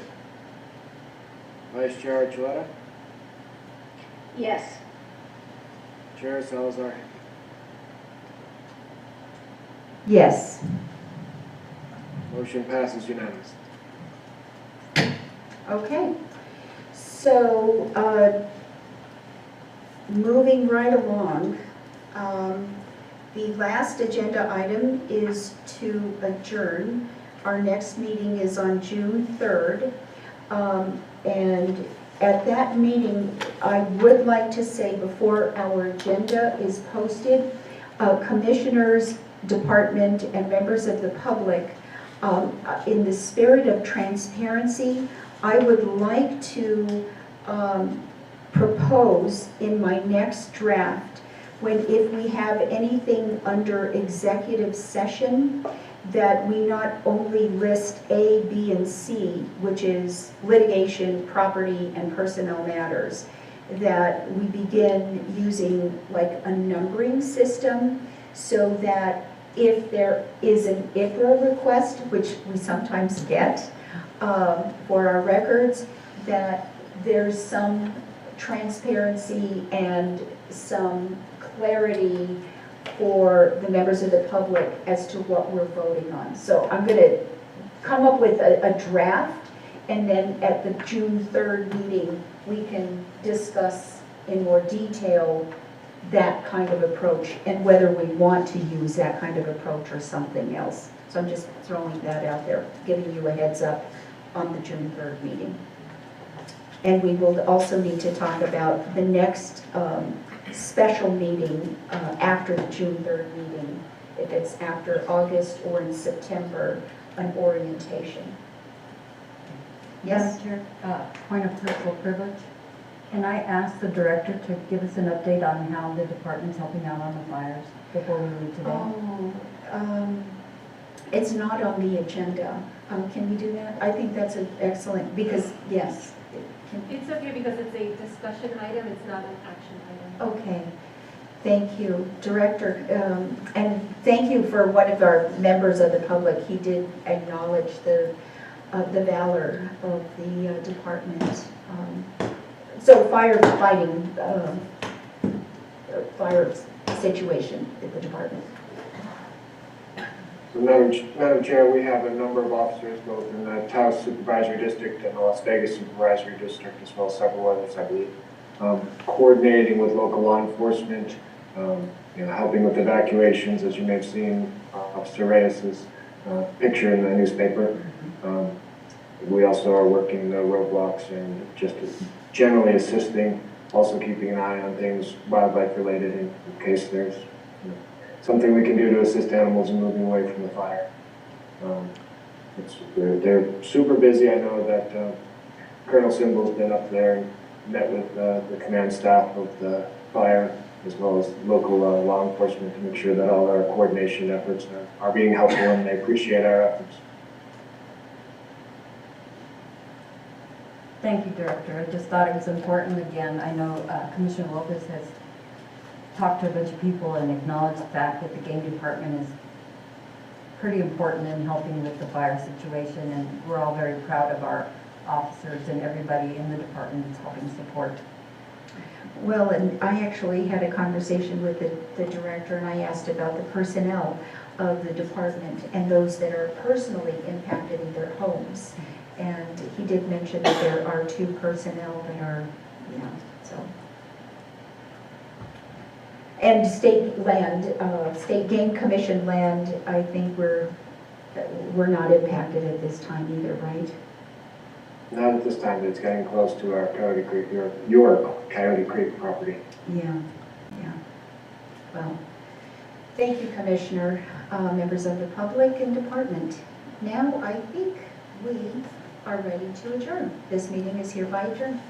Vice Chair Archuleta. Yes. Chair Salazar Henry. Yes. Motion passes unanimously. Okay. So, moving right along, the last agenda item is to adjourn. Our next meeting is on June 3rd. And at that meeting, I would like to say before our agenda is posted, commissioners, department, and members of the public, in the spirit of transparency, I would like to propose in my next draft, if we have anything under executive session, that we not only list A, B, and C, which is litigation, property, and personnel matters, that we begin using like a numbering system so that if there is an ICRA request, which we sometimes get for our records, that there's some transparency and some clarity for the members of the public as to what we're voting on. So I'm going to come up with a draft, and then at the June 3rd meeting, we can discuss in more detail that kind of approach and whether we want to use that kind of approach or something else. So I'm just throwing that out there, giving you a heads up on the June 3rd meeting. And we will also need to talk about the next special meeting after the June 3rd meeting, if it's after August or in September, an orientation. Yes? Madam Chair, point of personal privilege. Can I ask the director to give us an update on how the department's helping out on the fires before we leave today? Oh, it's not on the agenda. Can we do that? I think that's an excellent, because, yes. It's okay because it's a discussion item, it's not an action item. Okay, thank you, Director. And thank you for one of our members of the public. He did acknowledge the valor of the department. So firefighting, fire situation at the department. So Madam Chair, we have a number of officers both in the Taos Supervisory District and the Las Vegas Supervisory District, as well as several others, I believe, coordinating with local law enforcement, helping with evacuations, as you may have seen Officer Reyes's picture in the newspaper. We also are working the roadblocks and just generally assisting, also keeping an eye on things wildlife related in case there's something we can do to assist animals in moving away from the fire. They're super busy. I know that Colonel Simbel's been up there and met with the command staff of the fire, as well as local law enforcement, to make sure that all our coordination efforts are being helpful, and they appreciate our efforts. Thank you, Director. I just thought it was important. Again, I know Commissioner Lopez has talked to a bunch of people and acknowledged the fact that the game department is pretty important in helping with the fire situation, and we're all very proud of our officers and everybody in the department that's helping support. Well, and I actually had a conversation with the director, and I asked about the personnel of the department and those that are personally impacted in their homes. And he did mention that there are 2 personnel that are, so. And state land, state game commission land, I think we're not impacted at this time either, right? Not at this time, but it's getting close to our Coyote Creek, your Coyote Creek property. Yeah. Well, thank you, Commissioner, members of the public and department. Now, I think we are ready to adjourn. This meeting is hereby adjourned.